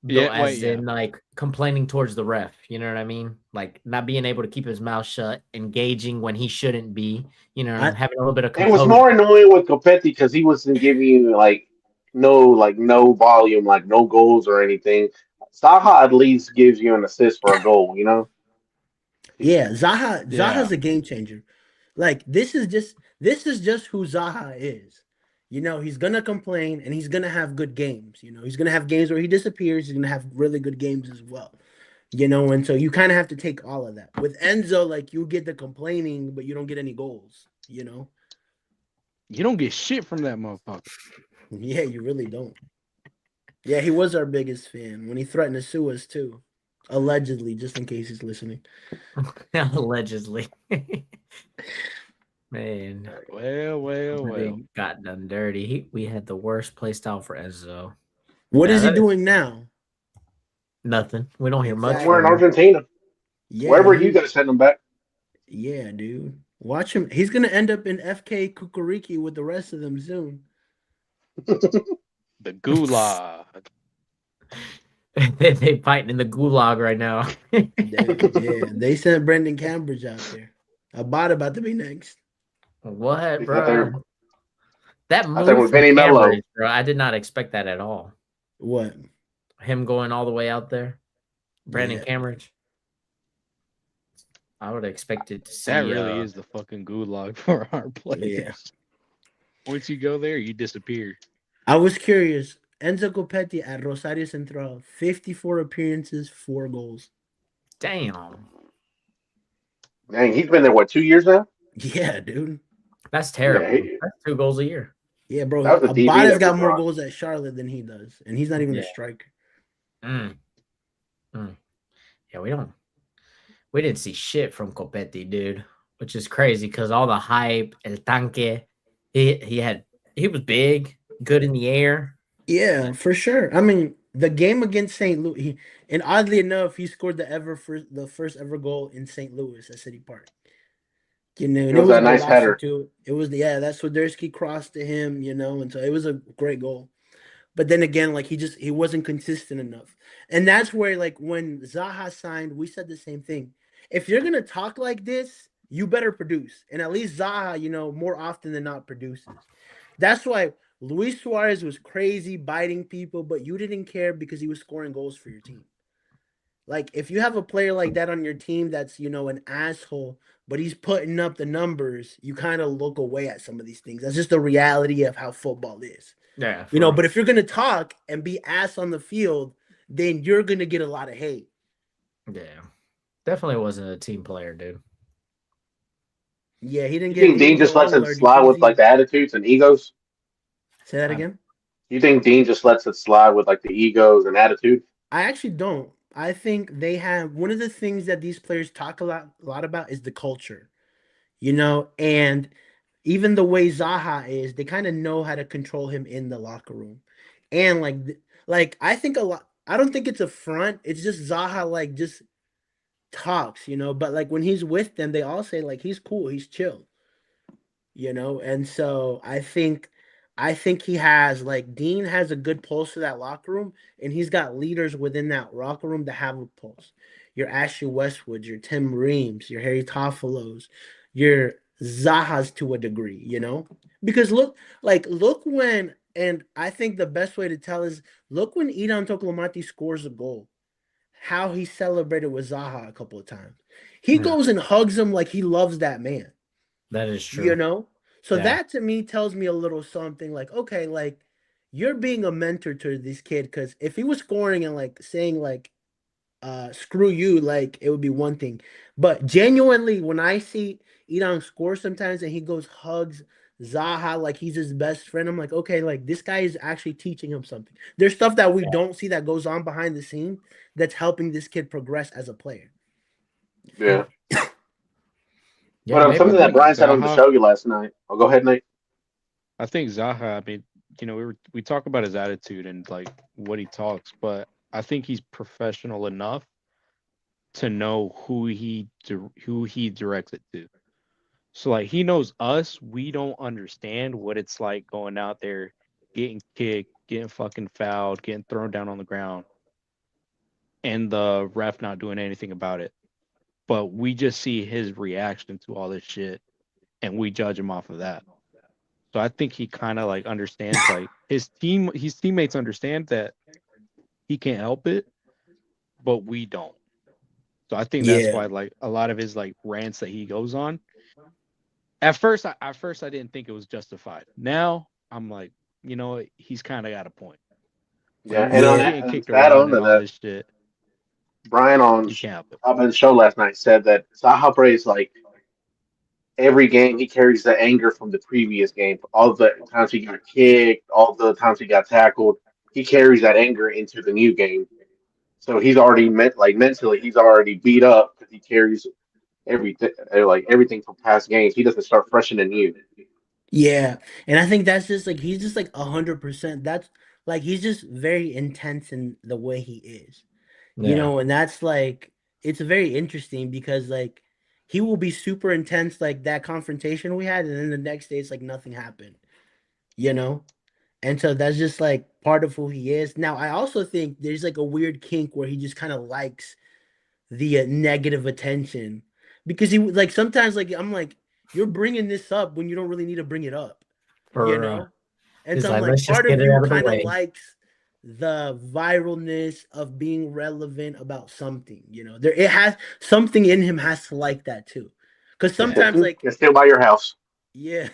No, Yeah, as wait, yeah. in like complaining towards the ref. You know what I mean? Like not being able to keep his mouth shut, engaging when he shouldn't be. You know, I having a little bit of It was composure. more annoying with Copetti because he wasn't giving you no volume, like no goals or anything. Saha at least gives you an assist for a goal, you know? Yeah, Zaha's Yeah. a game changer. Like this is just who Zaha is. He's gonna complain and he's gonna have good games. He's gonna have games where he disappears. He's gonna have really good games as well. And so you kind of have to take all of that. With Enzo, like you get the complaining, but you don't get any goals. You don't get shit from that motherfucker. Yeah, you really don't. Yeah, he was our biggest fan when he threatened to sue us too. Allegedly, just in case he's listening. Allegedly. Man, Well. they got done dirty. We had the worst play style for Enzo. What Yeah, is he that is doing now? nothing. We don't hear much Somewhere from in him. Argentina. Yeah, Wherever you guys send him back. yeah, dude. Watch him. He's gonna end up in FK Kukuriki with the rest of them soon. The gulag. They fighting in the gulag right now. They sent Brendan Cambridge out there. About to be next. What, He's bro? out there. That Out there move with from Vinny Mello. Cambridge, bro. I did not expect that at all. What? Him going all the way out there, Brandon Yeah. Cambridge. I would have expected to see. That really is the fucking gulag for our players. Yeah. Once you go there, you disappear. I was curious. Enzo Copetti at Rosario Central, 54 appearances, 4 goals. Damn, Dang, he's been there, what, 2 years now? Yeah, dude. that's terrible. Yeah, That's 2 goals a year. Yeah, bro. That was a DB Abada's that got we more brought. goals at Charlotte than he does, and he's not even a Yeah. striker. Yeah, we didn't see shit from Copetti, dude, which is crazy because all the hype, El Tanque, he was big, good in the air. Yeah, for sure. I mean, the game against St. Louis, and oddly enough, he scored the first ever goal in St. Louis at City Park. And It it was was a a nice golazo header. too. It was that Swiderski crossed to him, and so it was a great goal. But then again, like he wasn't consistent enough. And that's where, like, when Zaha signed, we said the same thing. If you're gonna talk like this, you better produce. And at least Zaha, more often than not produces. That's why Luis Suarez was crazy biting people, but you didn't care because he was scoring goals for your team. Like, if you have a player like that on your team that's, an asshole, but he's putting up the numbers, you kind of look away at some of these things. That's just the reality of how football is. Yeah, But if you're going to talk and be ass on the field, then you're going to get a lot of hate. yeah, definitely wasn't a team player, dude. Yeah, he didn't You get think Dean just lets it slide with like the attitudes and egos? Say that again? You think Dean just lets it slide with like the egos and attitude? I actually don't. I think they have one of the things that these players talk a lot about is the culture, and even the way Zaha is, they kind of know how to control him in the locker room. And like I think a lot. I don't think it's a front. It's just Zaha like just talks, But like when he's with them, they all say like he's cool, he's chill, And so I think he has like Dean has a good pulse to that locker room, and he's got leaders within that locker room that have a pulse. Your Ashley Westwoods, your Tim Reams, your Harry Toffolo's, your Zahas to a degree, Because look when, and I think the best way to tell is look when Idan Tokolomati scores a goal, how he celebrated with Zaha a couple of times. He goes and hugs him like he loves that man. That is true. So Yeah. that to me tells me a little something like, okay, like you're being a mentor to this kid, because if he was scoring and like saying like screw you, like it would be one thing. But genuinely, when I see Idan score sometimes and he goes hugs Zaha like he's his best friend, I'm like, okay, like this guy is actually teaching him something. There's stuff that we don't see that goes on behind the scene that's helping this kid progress as a player. Yeah. Yeah, But something that Brian said on the show last night. Oh, go ahead, Nate. I think Zaha, I mean, we talk about his attitude and like what he talks, but I think he's professional enough to know who he directs it to. So like he knows us, we don't understand what it's like going out there, getting kicked, getting fucking fouled, getting thrown down on the ground, and the ref not doing anything about it. But we just see his reaction to all this shit, and we judge him off of that. So I think he kind of like understands, like his teammates understand that he can't help it, but we don't. So I think that's why like a lot of his like rants that he goes on. At first I didn't think it was justified. Now I'm like, he's kind of got a point. Yeah, Like, and on getting that, kicked add around on and to all that, this shit, Brian on you can't help it. up in the show last night said that Zaha prays like every game he carries the anger from the previous game. All the times he got kicked, all the times he got tackled, he carries that anger into the new game. So he's already mentally, he's already beat up because he carries everything from past games. He doesn't start fresh and new. Yeah, and I think that's just like he's just like 100%. That's like he's just very intense in the way he is, Yeah. And that's like it's very interesting because like he will be super intense like that confrontation we had, and then the next day it's like nothing happened, you know. And so that's just like part of who he is. Now I also think there's like a weird kink where he just kind of likes the negative attention because he like sometimes like I'm like you're bringing this up when you don't really need to bring it up, you For know? And he's so I'm like, like let's just part get of it you out of the kind of way. likes the viralness of being relevant about something, There it has something in him has to like that too. Cuz sometimes like It's still by your house. yeah,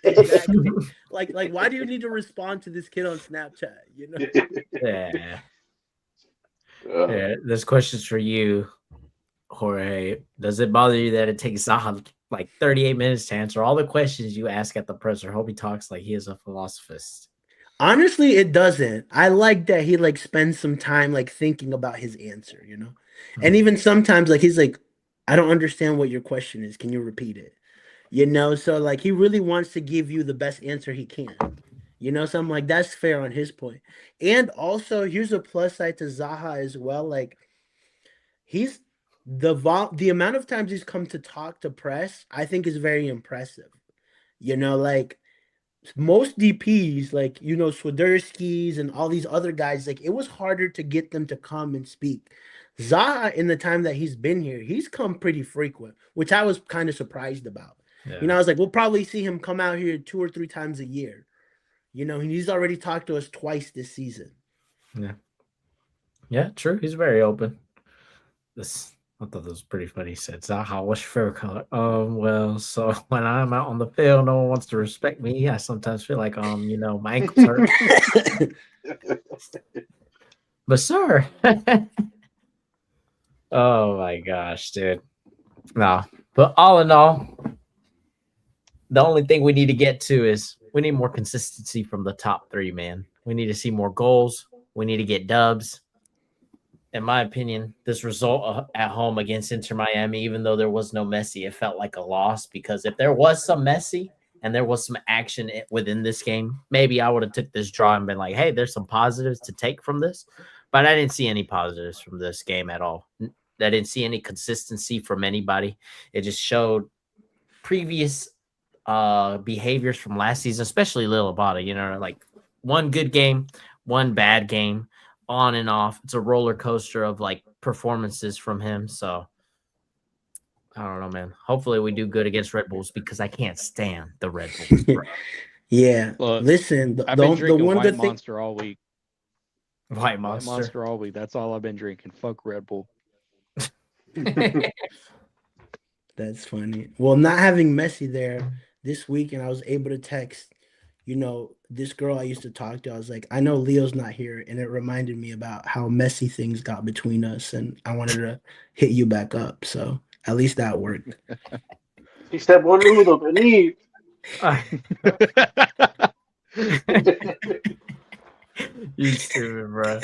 exactly. Like why do you need to respond to this kid on Snapchat, Yeah. Yeah. This question's for you, Jorge. Does it bother you that it takes Zaha like 38 minutes to answer all the questions you ask at the presser? Hope he talks like he is a philosophist. Honestly, it doesn't. I like that he like spends some time like thinking about his answer, And even sometimes like he's like, I don't understand what your question is. Can you repeat it? So like he really wants to give you the best answer he can. So I'm like, that's fair on his point. And also here's a plus side to Zaha as well. Like he's the amount of times he's come to talk to press, I think is very impressive. Like most DPs, like Swiderski's and all these other guys, like it was harder to get them to come and speak. Zaha, in the time that he's been here, he's come pretty frequent, which I was kind of surprised about. Yeah. I was like, we'll probably see him come out here 2 or 3 times a year. He's already talked to us twice this season. Yeah. Yeah, true. He's very open. I thought that was pretty funny. He said, Zaha, what's your favorite color? Well, so when I'm out on the field, no one wants to respect me. I sometimes feel like my ankles hurt. But sir. Oh my gosh, dude. No. But all in all, the only thing we need to get to is we need more consistency from the top 3, man. We need to see more goals. We need to get dubs. In my opinion, this result at home against Inter Miami, even though there was no Messi, it felt like a loss because if there was some Messi, and there was some action within this game, maybe I would have took this draw and been like, hey, there's some positives to take from this. But I didn't see any positives from this game at all. I didn't see any consistency from anybody. It just showed previous behaviors from last season, especially Lil Abada, you know, like one good game, one bad game, on and off. It's a roller coaster of like performances from him. So I don't know, man. Hopefully we do good against Red Bulls because I can't stand the Red Bulls, bro. Yeah. Look, Listen, I've been the drinking one White good thing. Monster all week. White White Monster. Monster all week. That's all I've been drinking. Fuck Red Bull. That's funny. Well, not having Messi there this week, and I was able to text, you know, this girl I used to talk to. I was like, I know Leo's not here, and it reminded me about how messy things got between us, and I wanted to hit you back up. So at least that worked. He said, "Boludo, vení." You stupid, bro.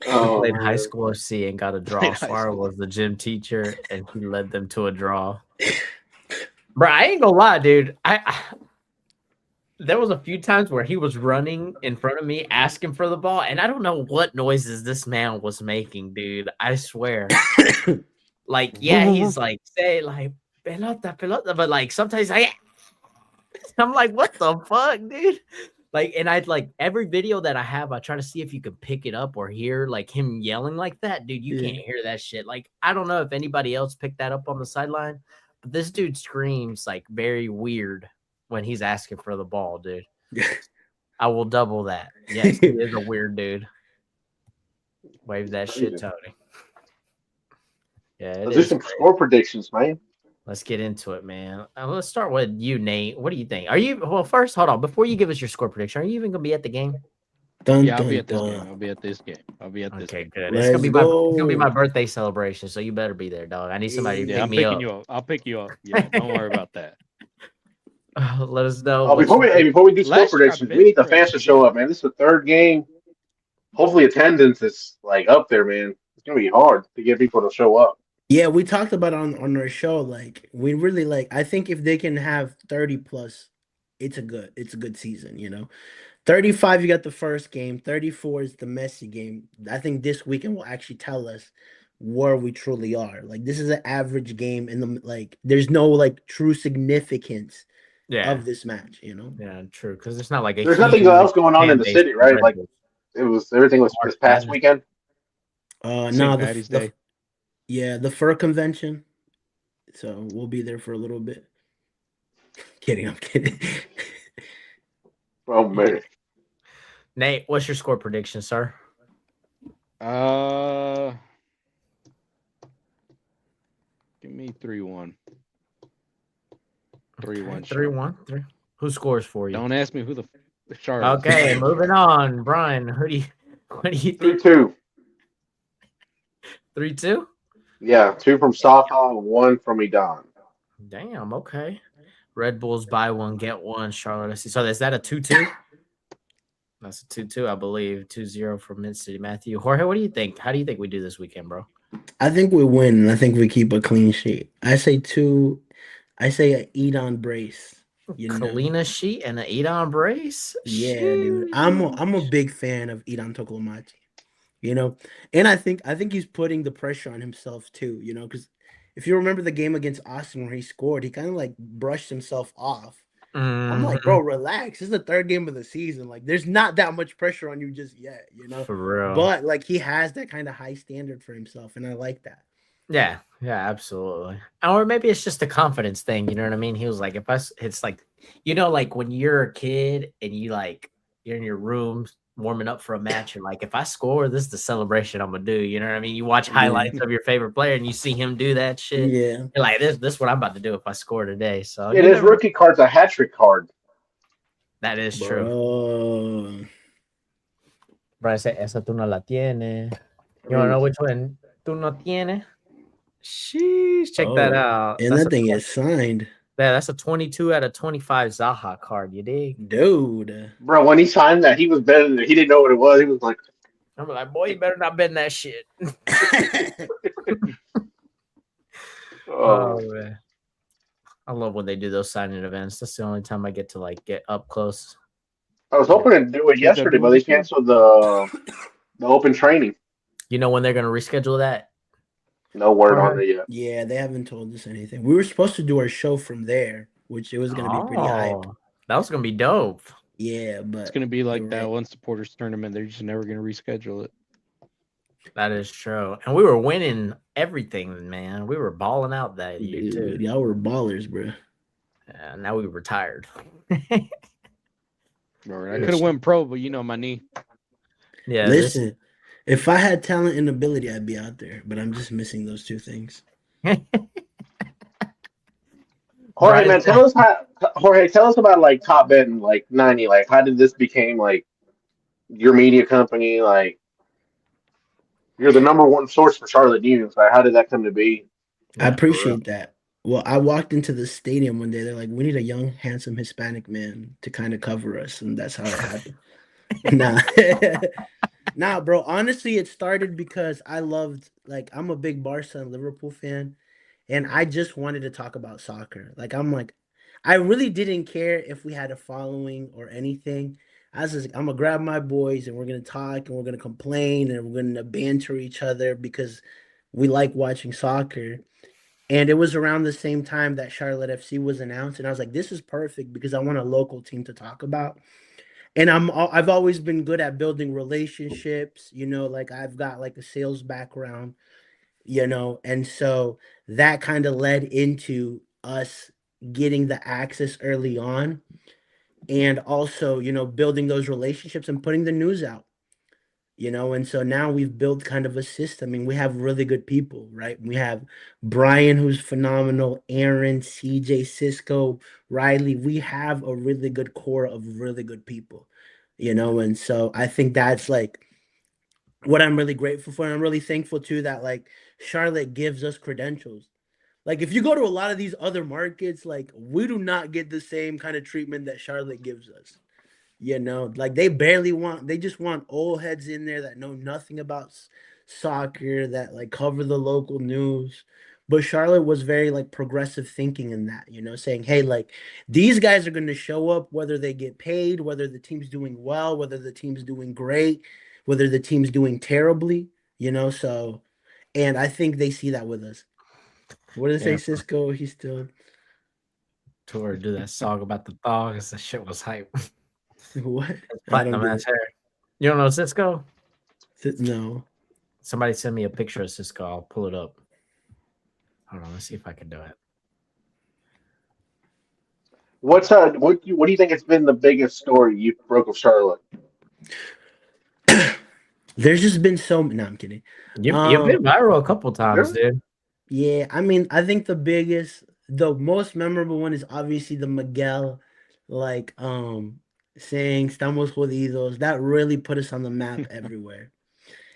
Oh, Played high man. school C and got a draw. Suarez was the gym teacher, and he led them to a draw. Bro, I ain't gonna lie, dude. There was a few times where he was running in front of me, asking for the ball, and I don't know what noises this man was making, dude. I swear. Like, yeah, he's like, say, like, pelota, pelota, but like sometimes I'm like, what the fuck, dude? Like, and I'd like every video that I have, I try to see if you can pick it up or hear like him yelling like that, dude. You can't hear that shit. Like, I don't know if anybody else picked that up on the sideline, but this dude screams like very weird when he's asking for the ball, dude. I will double that. Yes, he is a weird dude. Wave that shit, Tony. Yeah, Let's do some score predictions, man. Let's get into it, man. Let's start with you, Nate. What do you think? Are you well? First, hold on. Before you give us your score prediction, are you even gonna be at the game? Yeah, I'll be at this game. I'll be at this game. I'll be at this Okay, game. good. Let's It's gonna be go. my birthday celebration, so you better be there, dog. I need somebody to Yeah, pick I'm me picking up. you up. I'll pick you up. Yeah, don't worry about that. Let us know. Oh, before we do score Last year predictions, I've we need the been fans to show up, man. This is the third game. Hopefully, attendance is like up there, man. It's gonna be hard to get people to show up. Yeah, we talked about on our show. Like, we really like. I think if they can have 30 plus, it's a good season. You know, 35 you got the first game. 34 is the Messi game. I think this weekend will actually tell us where we truly are. Like, this is an average game, and there's no like true significance of this match. You know. Yeah, true. Because it's not like There's nothing else going on in the city, right? Like everything was this past weekend. No, Patty's Day. the fur convention. So we'll be there for a little bit. I'm kidding. Oh man. Nate, what's your score prediction, sir? Give me 3-1. 3-1. 3-1. Who scores for you? Don't ask me who the Charlotte. Okay, moving on. Brian, what do you think? 3-2. 3-2? Yeah, 2 from Saha, 1 from Idan. Damn, okay. Red Bulls buy one, get one. Charlotte SC. So is that a 2-2? That's a 2-2, I believe. 2-0 from Mid-City. Matthew. Jorge, what do you think? How do you think we do this weekend, bro? I think we win, and I think we keep a clean sheet. I say 2. I say an Edon brace. Kalina sheet and an Edon brace? Yeah, dude. I'm a big fan of Edon Tokolomati. You know, and I think he's putting the pressure on himself too, you know, because if you remember the game against Austin where he scored, he kind of like brushed himself off. I'm like, bro, relax. This is the third game of the season. Like, there's not that much pressure on you just yet, you know. For real. But like, he has that kind of high standard for himself, and I like that. Yeah, absolutely. Or maybe it's just a confidence thing. You know what I mean? He was like, it's like, you know, like when you're a kid and you're in your room warming up for a match, and like, if I score, this is the celebration I'm gonna do. You know what I mean? You watch highlights of your favorite player and you see him do that shit. Yeah, you're like, this is what I'm about to do if I score today. So yeah, this rookie card's a hat trick card. That is true. Bro, esa tú no la tienes. You wanna know which one tú no tienes? Sheesh, check that out. And that thing is signed. Yeah, that's a 22 out of 25 Zaha card. You dig? Dude. Bro, when he signed that, he was betting that he didn't know what it was. He was like, I'm like, boy, you better not bet that shit. Oh, man. I love when they do those signing events. That's the only time I get to like get up close. I was hoping to do it Is that yesterday, but doing they this year? canceled the open training. You know when they're gonna reschedule that? No word on Jorge? it yet. Yeah, they haven't told us anything. We were supposed to do our show from there, which it was gonna be pretty hype. Oh, that was gonna be dope. Yeah, It's but gonna be like you're that right. one supporters tournament. They're just never gonna reschedule it. That is true. And we were winning everything, man. We were balling out that year too. Dude, y'all were ballers, bro. And now we retired. Or I could have went pro, but you know my knee. Yeah, Listen, if I had talent and ability, I'd be out there, but I'm just missing those two things. Jorge, Right. man, tell us how. Jorge, tell us about like Top Bet like 90. Like, how did this became like your media company? Like, you're the number one source for Charlotte news. Like, how did that come to be? I Yeah, for real. appreciate that. Well, I walked into the stadium one day. They're like, "We need a young, handsome Hispanic man to kind of cover us," and that's how it happened. Nah, nah, bro. Honestly, it started because I loved, like, I'm a big Barca and Liverpool fan, and I just wanted to talk about soccer. Like, I really didn't care if we had a following or anything. I was just, I'm gonna grab my boys and we're gonna talk and we're gonna complain and we're gonna banter each other because we like watching soccer. And it was around the same time that Charlotte FC was announced, and I was like, "This is perfect because I want a local team to talk about." And I've always been good at building relationships, like I've got like a sales background, and so that kind of led into us getting the access early on, and also, building those relationships and putting the news out. And so now we've built kind of a system and we have really good people, right? We have Brian, who's phenomenal, Aaron, CJ, Cisco, Riley. We have a really good core of really good people, and so I think that's like what I'm really grateful for. And I'm really thankful too that like Charlotte gives us credentials. Like if you go to a lot of these other markets, like we do not get the same kind of treatment that Charlotte gives us. Like they just want old heads in there that know nothing about soccer, that like cover the local news. But Charlotte was very like progressive thinking in that, saying, hey, like these guys are going to show up whether they get paid, whether the team's doing well, whether the team's doing great, whether the team's doing terribly, so, and I think they see that with us. What did it say, Yeah. Cisco? He's still Tour do that song about the dogs. That shit was hype. what? I Platinum don't ass get hair. You don't know Cisco? it. No. Somebody send me a picture of Cisco. I'll pull it up. Hold on, let's see if I can do it. What do you think has been the biggest story you broke of Charlotte? There's just been so no, I'm kidding. You've been viral a couple times, Really? dude. Yeah, I mean, I think the most memorable one is obviously the Miguel, like, saying "Estamos jodidos." That really put us on the map everywhere.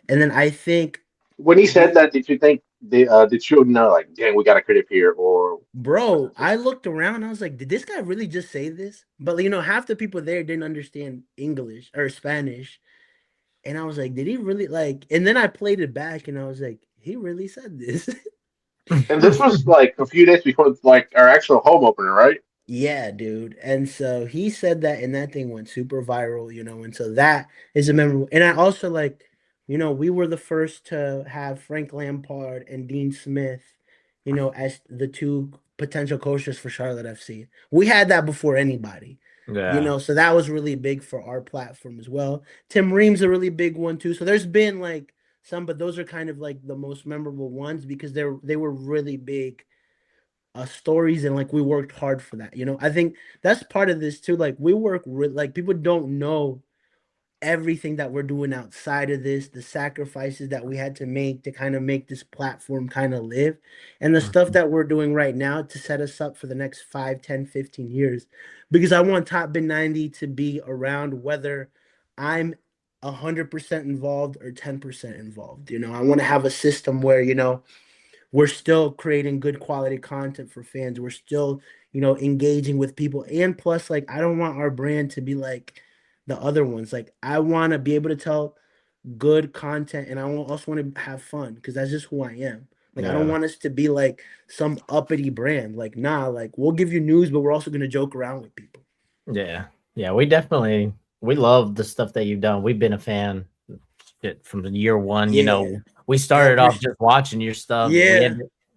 And then I think, When he said the that, did you think did you know like, dang, we got a critic here, or was bro, it I just looked around, I was like, did this guy really just say this? But half the people there didn't understand English or Spanish, and I was like, did he really like? And then I played it back, and I was like, he really said this. and this was like a few days before like our actual home opener, right? Yeah, dude. And so he said that, and that thing went super viral, and so that is a memorable. And I also like, we were the first to have Frank Lampard and Dean Smith, as the two potential coaches for Charlotte FC. We had that before anybody, Yeah. so that was really big for our platform as well. Tim Ream's a really big one too. So there's been like some, but those are kind of like the most memorable ones because they were really big stories, and like we worked hard for that. I think that's part of this too. Like we work like people don't know everything that we're doing outside of this, the sacrifices that we had to make to kind of make this platform kind of live, and the stuff Mhm. that we're doing right now to set us up for the next 5, 10, 15 years. Because I want TopBin90 to be around whether I'm 100% involved or 10% involved. I want to have a system where, we're still creating good quality content for fans. We're still, engaging with people. And plus, like, I don't want our brand to be like the other ones. Like, I want to be able to tell good content, and I also want to have fun because that's just who I am. Like, I don't want us to be like some uppity brand. Like, nah, like we'll give you news, but we're also gonna joke around with people. Yeah. Yeah, we love the stuff that you've done. We've been a fan from year one. You know, we started off just watching your stuff. Yeah.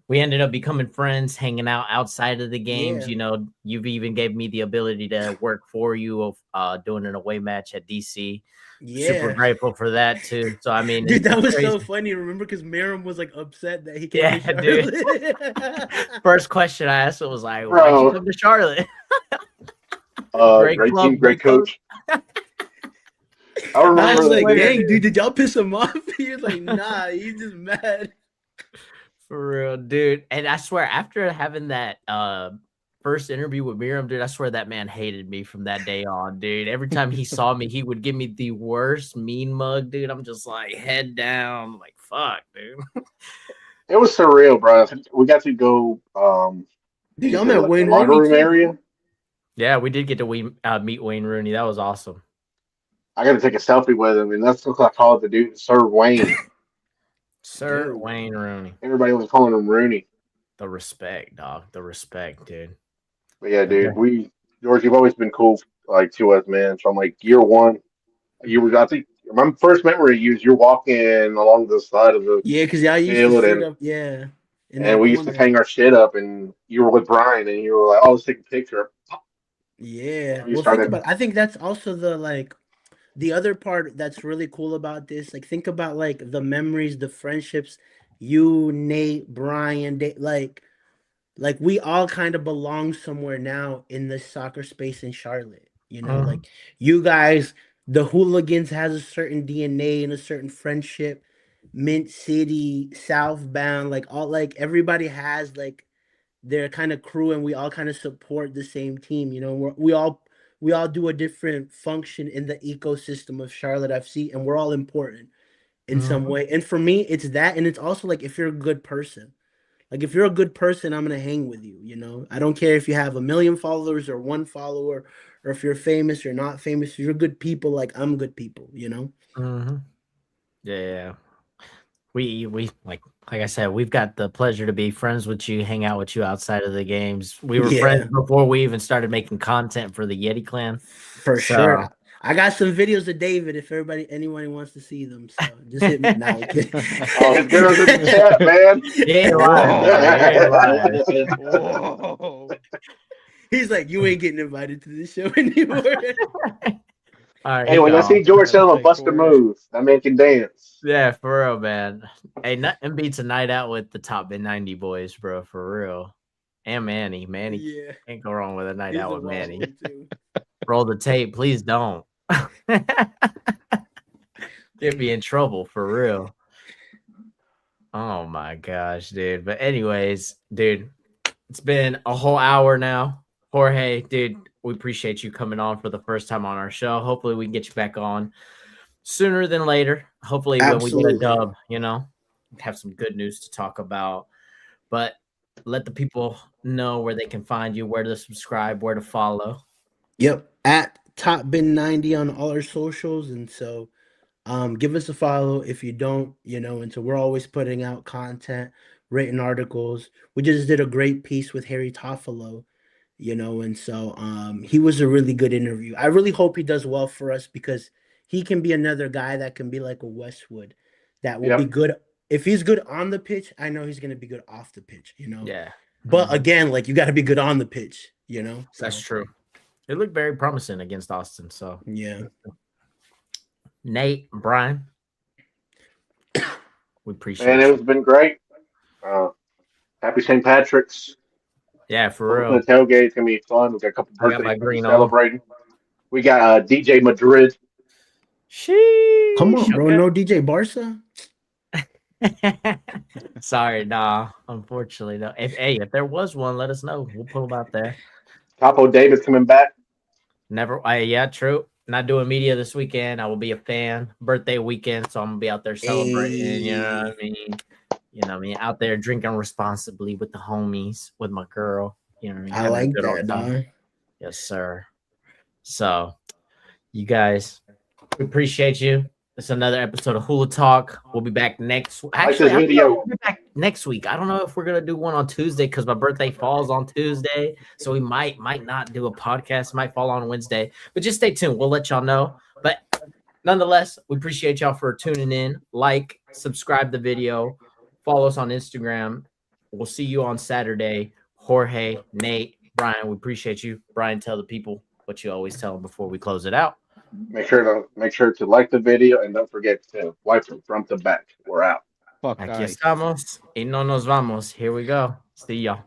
We ended up becoming friends, hanging out outside of the games. Yeah. You know, you've even gave me the ability to work for you of doing an away match at DC. Yeah. Super grateful for that too. So I mean, dude, that was crazy. so funny. Remember, because Miriam was like upset that he came to Charlotte. Dude. First question I asked was like, "Why'd you come to Charlotte?" Great team, great coach. I was like, dang, dude, did y'all piss him off? He was like, nah, he's just mad. For real, dude. And I swear, after having that first interview with Miriam, dude, I swear that man hated me from that day on, dude. Every time he saw me, he would give me the worst mean mug, dude. I'm just like, head down, like, fuck, dude. It was surreal, bro. We got to go Dude, y'all met like, Wayne locker room Rooney area. Yeah, we did get to meet Wayne Rooney. That was awesome. I got to take a selfie with him, and that's what I called the dude, Sir Wayne. Sir Wayne Rooney. Everybody was calling him Rooney. The respect, dog. The respect, dude. But yeah, dude, George, you've always been cool, like, to us, man. From like year one, I think my first memory of you is you're walking along the side of the because y'all used to sit up, and we used to hang our shit up, and you were with Brian, and you were like, "Oh, let's take a picture." Yeah, well, think about. I think that's also the other part that's really cool about this. Like, think about like the memories, the friendships. You, Nate, Brian, like we all kind of belong somewhere now in the soccer space in Charlotte. You know, like you guys, the Hooligans has a certain DNA and a certain friendship. Mint City, Southbound, like all like everybody has like their kind of crew, and we all kind of support the same team. You know, we all do a different function in the ecosystem of Charlotte FC, and we're all important in some way. And for me, it's that, and it's also like if you're a good person. Like, if you're a good person, I'm going to hang with you, you know? I don't care if you have 1 million followers or 1 follower, or if you're famous or not famous. If you're good people, like, I'm good people, you know? Yeah. We like I said, we've got the pleasure to be friends with you, hang out with you outside of the games. We were friends before we even started making content for the YETI clan. For sure. I got some videos of David if anyone wants to see them. So just hit me now. Oh, his girl's in the chat, man. He's like, you ain't getting invited to this show anymore. All right, hey, when I see George tell him bust a move, that man can dance. Yeah, for real, man. Hey, nothing beats a night out with the TopBin90 boys, bro. For real. And Manny. Can't go wrong with a night out with Manny. Roll the tape, please don't. Get me in trouble, for real. Oh my gosh, dude. But anyways, dude, it's been a whole hour now. Jorge, dude, we appreciate you coming on for the first time on our show. Hopefully we can get you back on sooner than later. Hopefully when we get a dub, you know, have some good news to talk about. But let the people know where they can find you, where to subscribe, where to follow. Yep, at TopBin90 on all our socials. And so give us a follow if you don't, you know, and so we're always putting out content, written articles. We just did a great piece with Harry Toffolo, you know, and so he was a really good interview. I really hope he does well for us, because he can be another guy that can be like a Westwood that will be good. If he's good on the pitch, I know he's going to be good off the pitch, you know? Yeah. But again, like, you got to be good on the pitch, you know? So, that's true. It looked very promising against Austin. So, yeah. Nate, Brian, we appreciate it. And it's been great. Happy St. Patrick's. Yeah, for real. The tailgate's going to be fun. We got a couple birthdays green celebrating. We got DJ Madrid. Sheesh. Come on, bro. No DJ Barca? Sorry, nah. Unfortunately, no. If there was one, let us know. We'll put them out there. Capo Davis coming back. Never. Yeah, true. Not doing media this weekend. I will be a fan. Birthday weekend, so I'm gonna be out there celebrating. You know what I mean? You know what I mean? Out there drinking responsibly with the homies, with my girl. You know what I mean? I like that, dog. Yes, sir. So, you guys, we appreciate you. It's another episode of Hula Talk. We'll be back next. Like this I don't know if video. we'll be back next week. I don't know if we're gonna do one on Tuesday because my birthday falls on Tuesday, so we might not do a podcast. Might fall on Wednesday, but just stay tuned. We'll let y'all know. But nonetheless, we appreciate y'all for tuning in. Like, subscribe the video, follow us on Instagram. We'll see you on Saturday. Jorge, Nate, Brian, we appreciate you. Brian, tell the people what you always tell them before we close it out. Make sure to like the video and don't forget to wipe from front to back. We're out. Fuck Aquí ice. estamos y no nos vamos. Here we go. See y'all.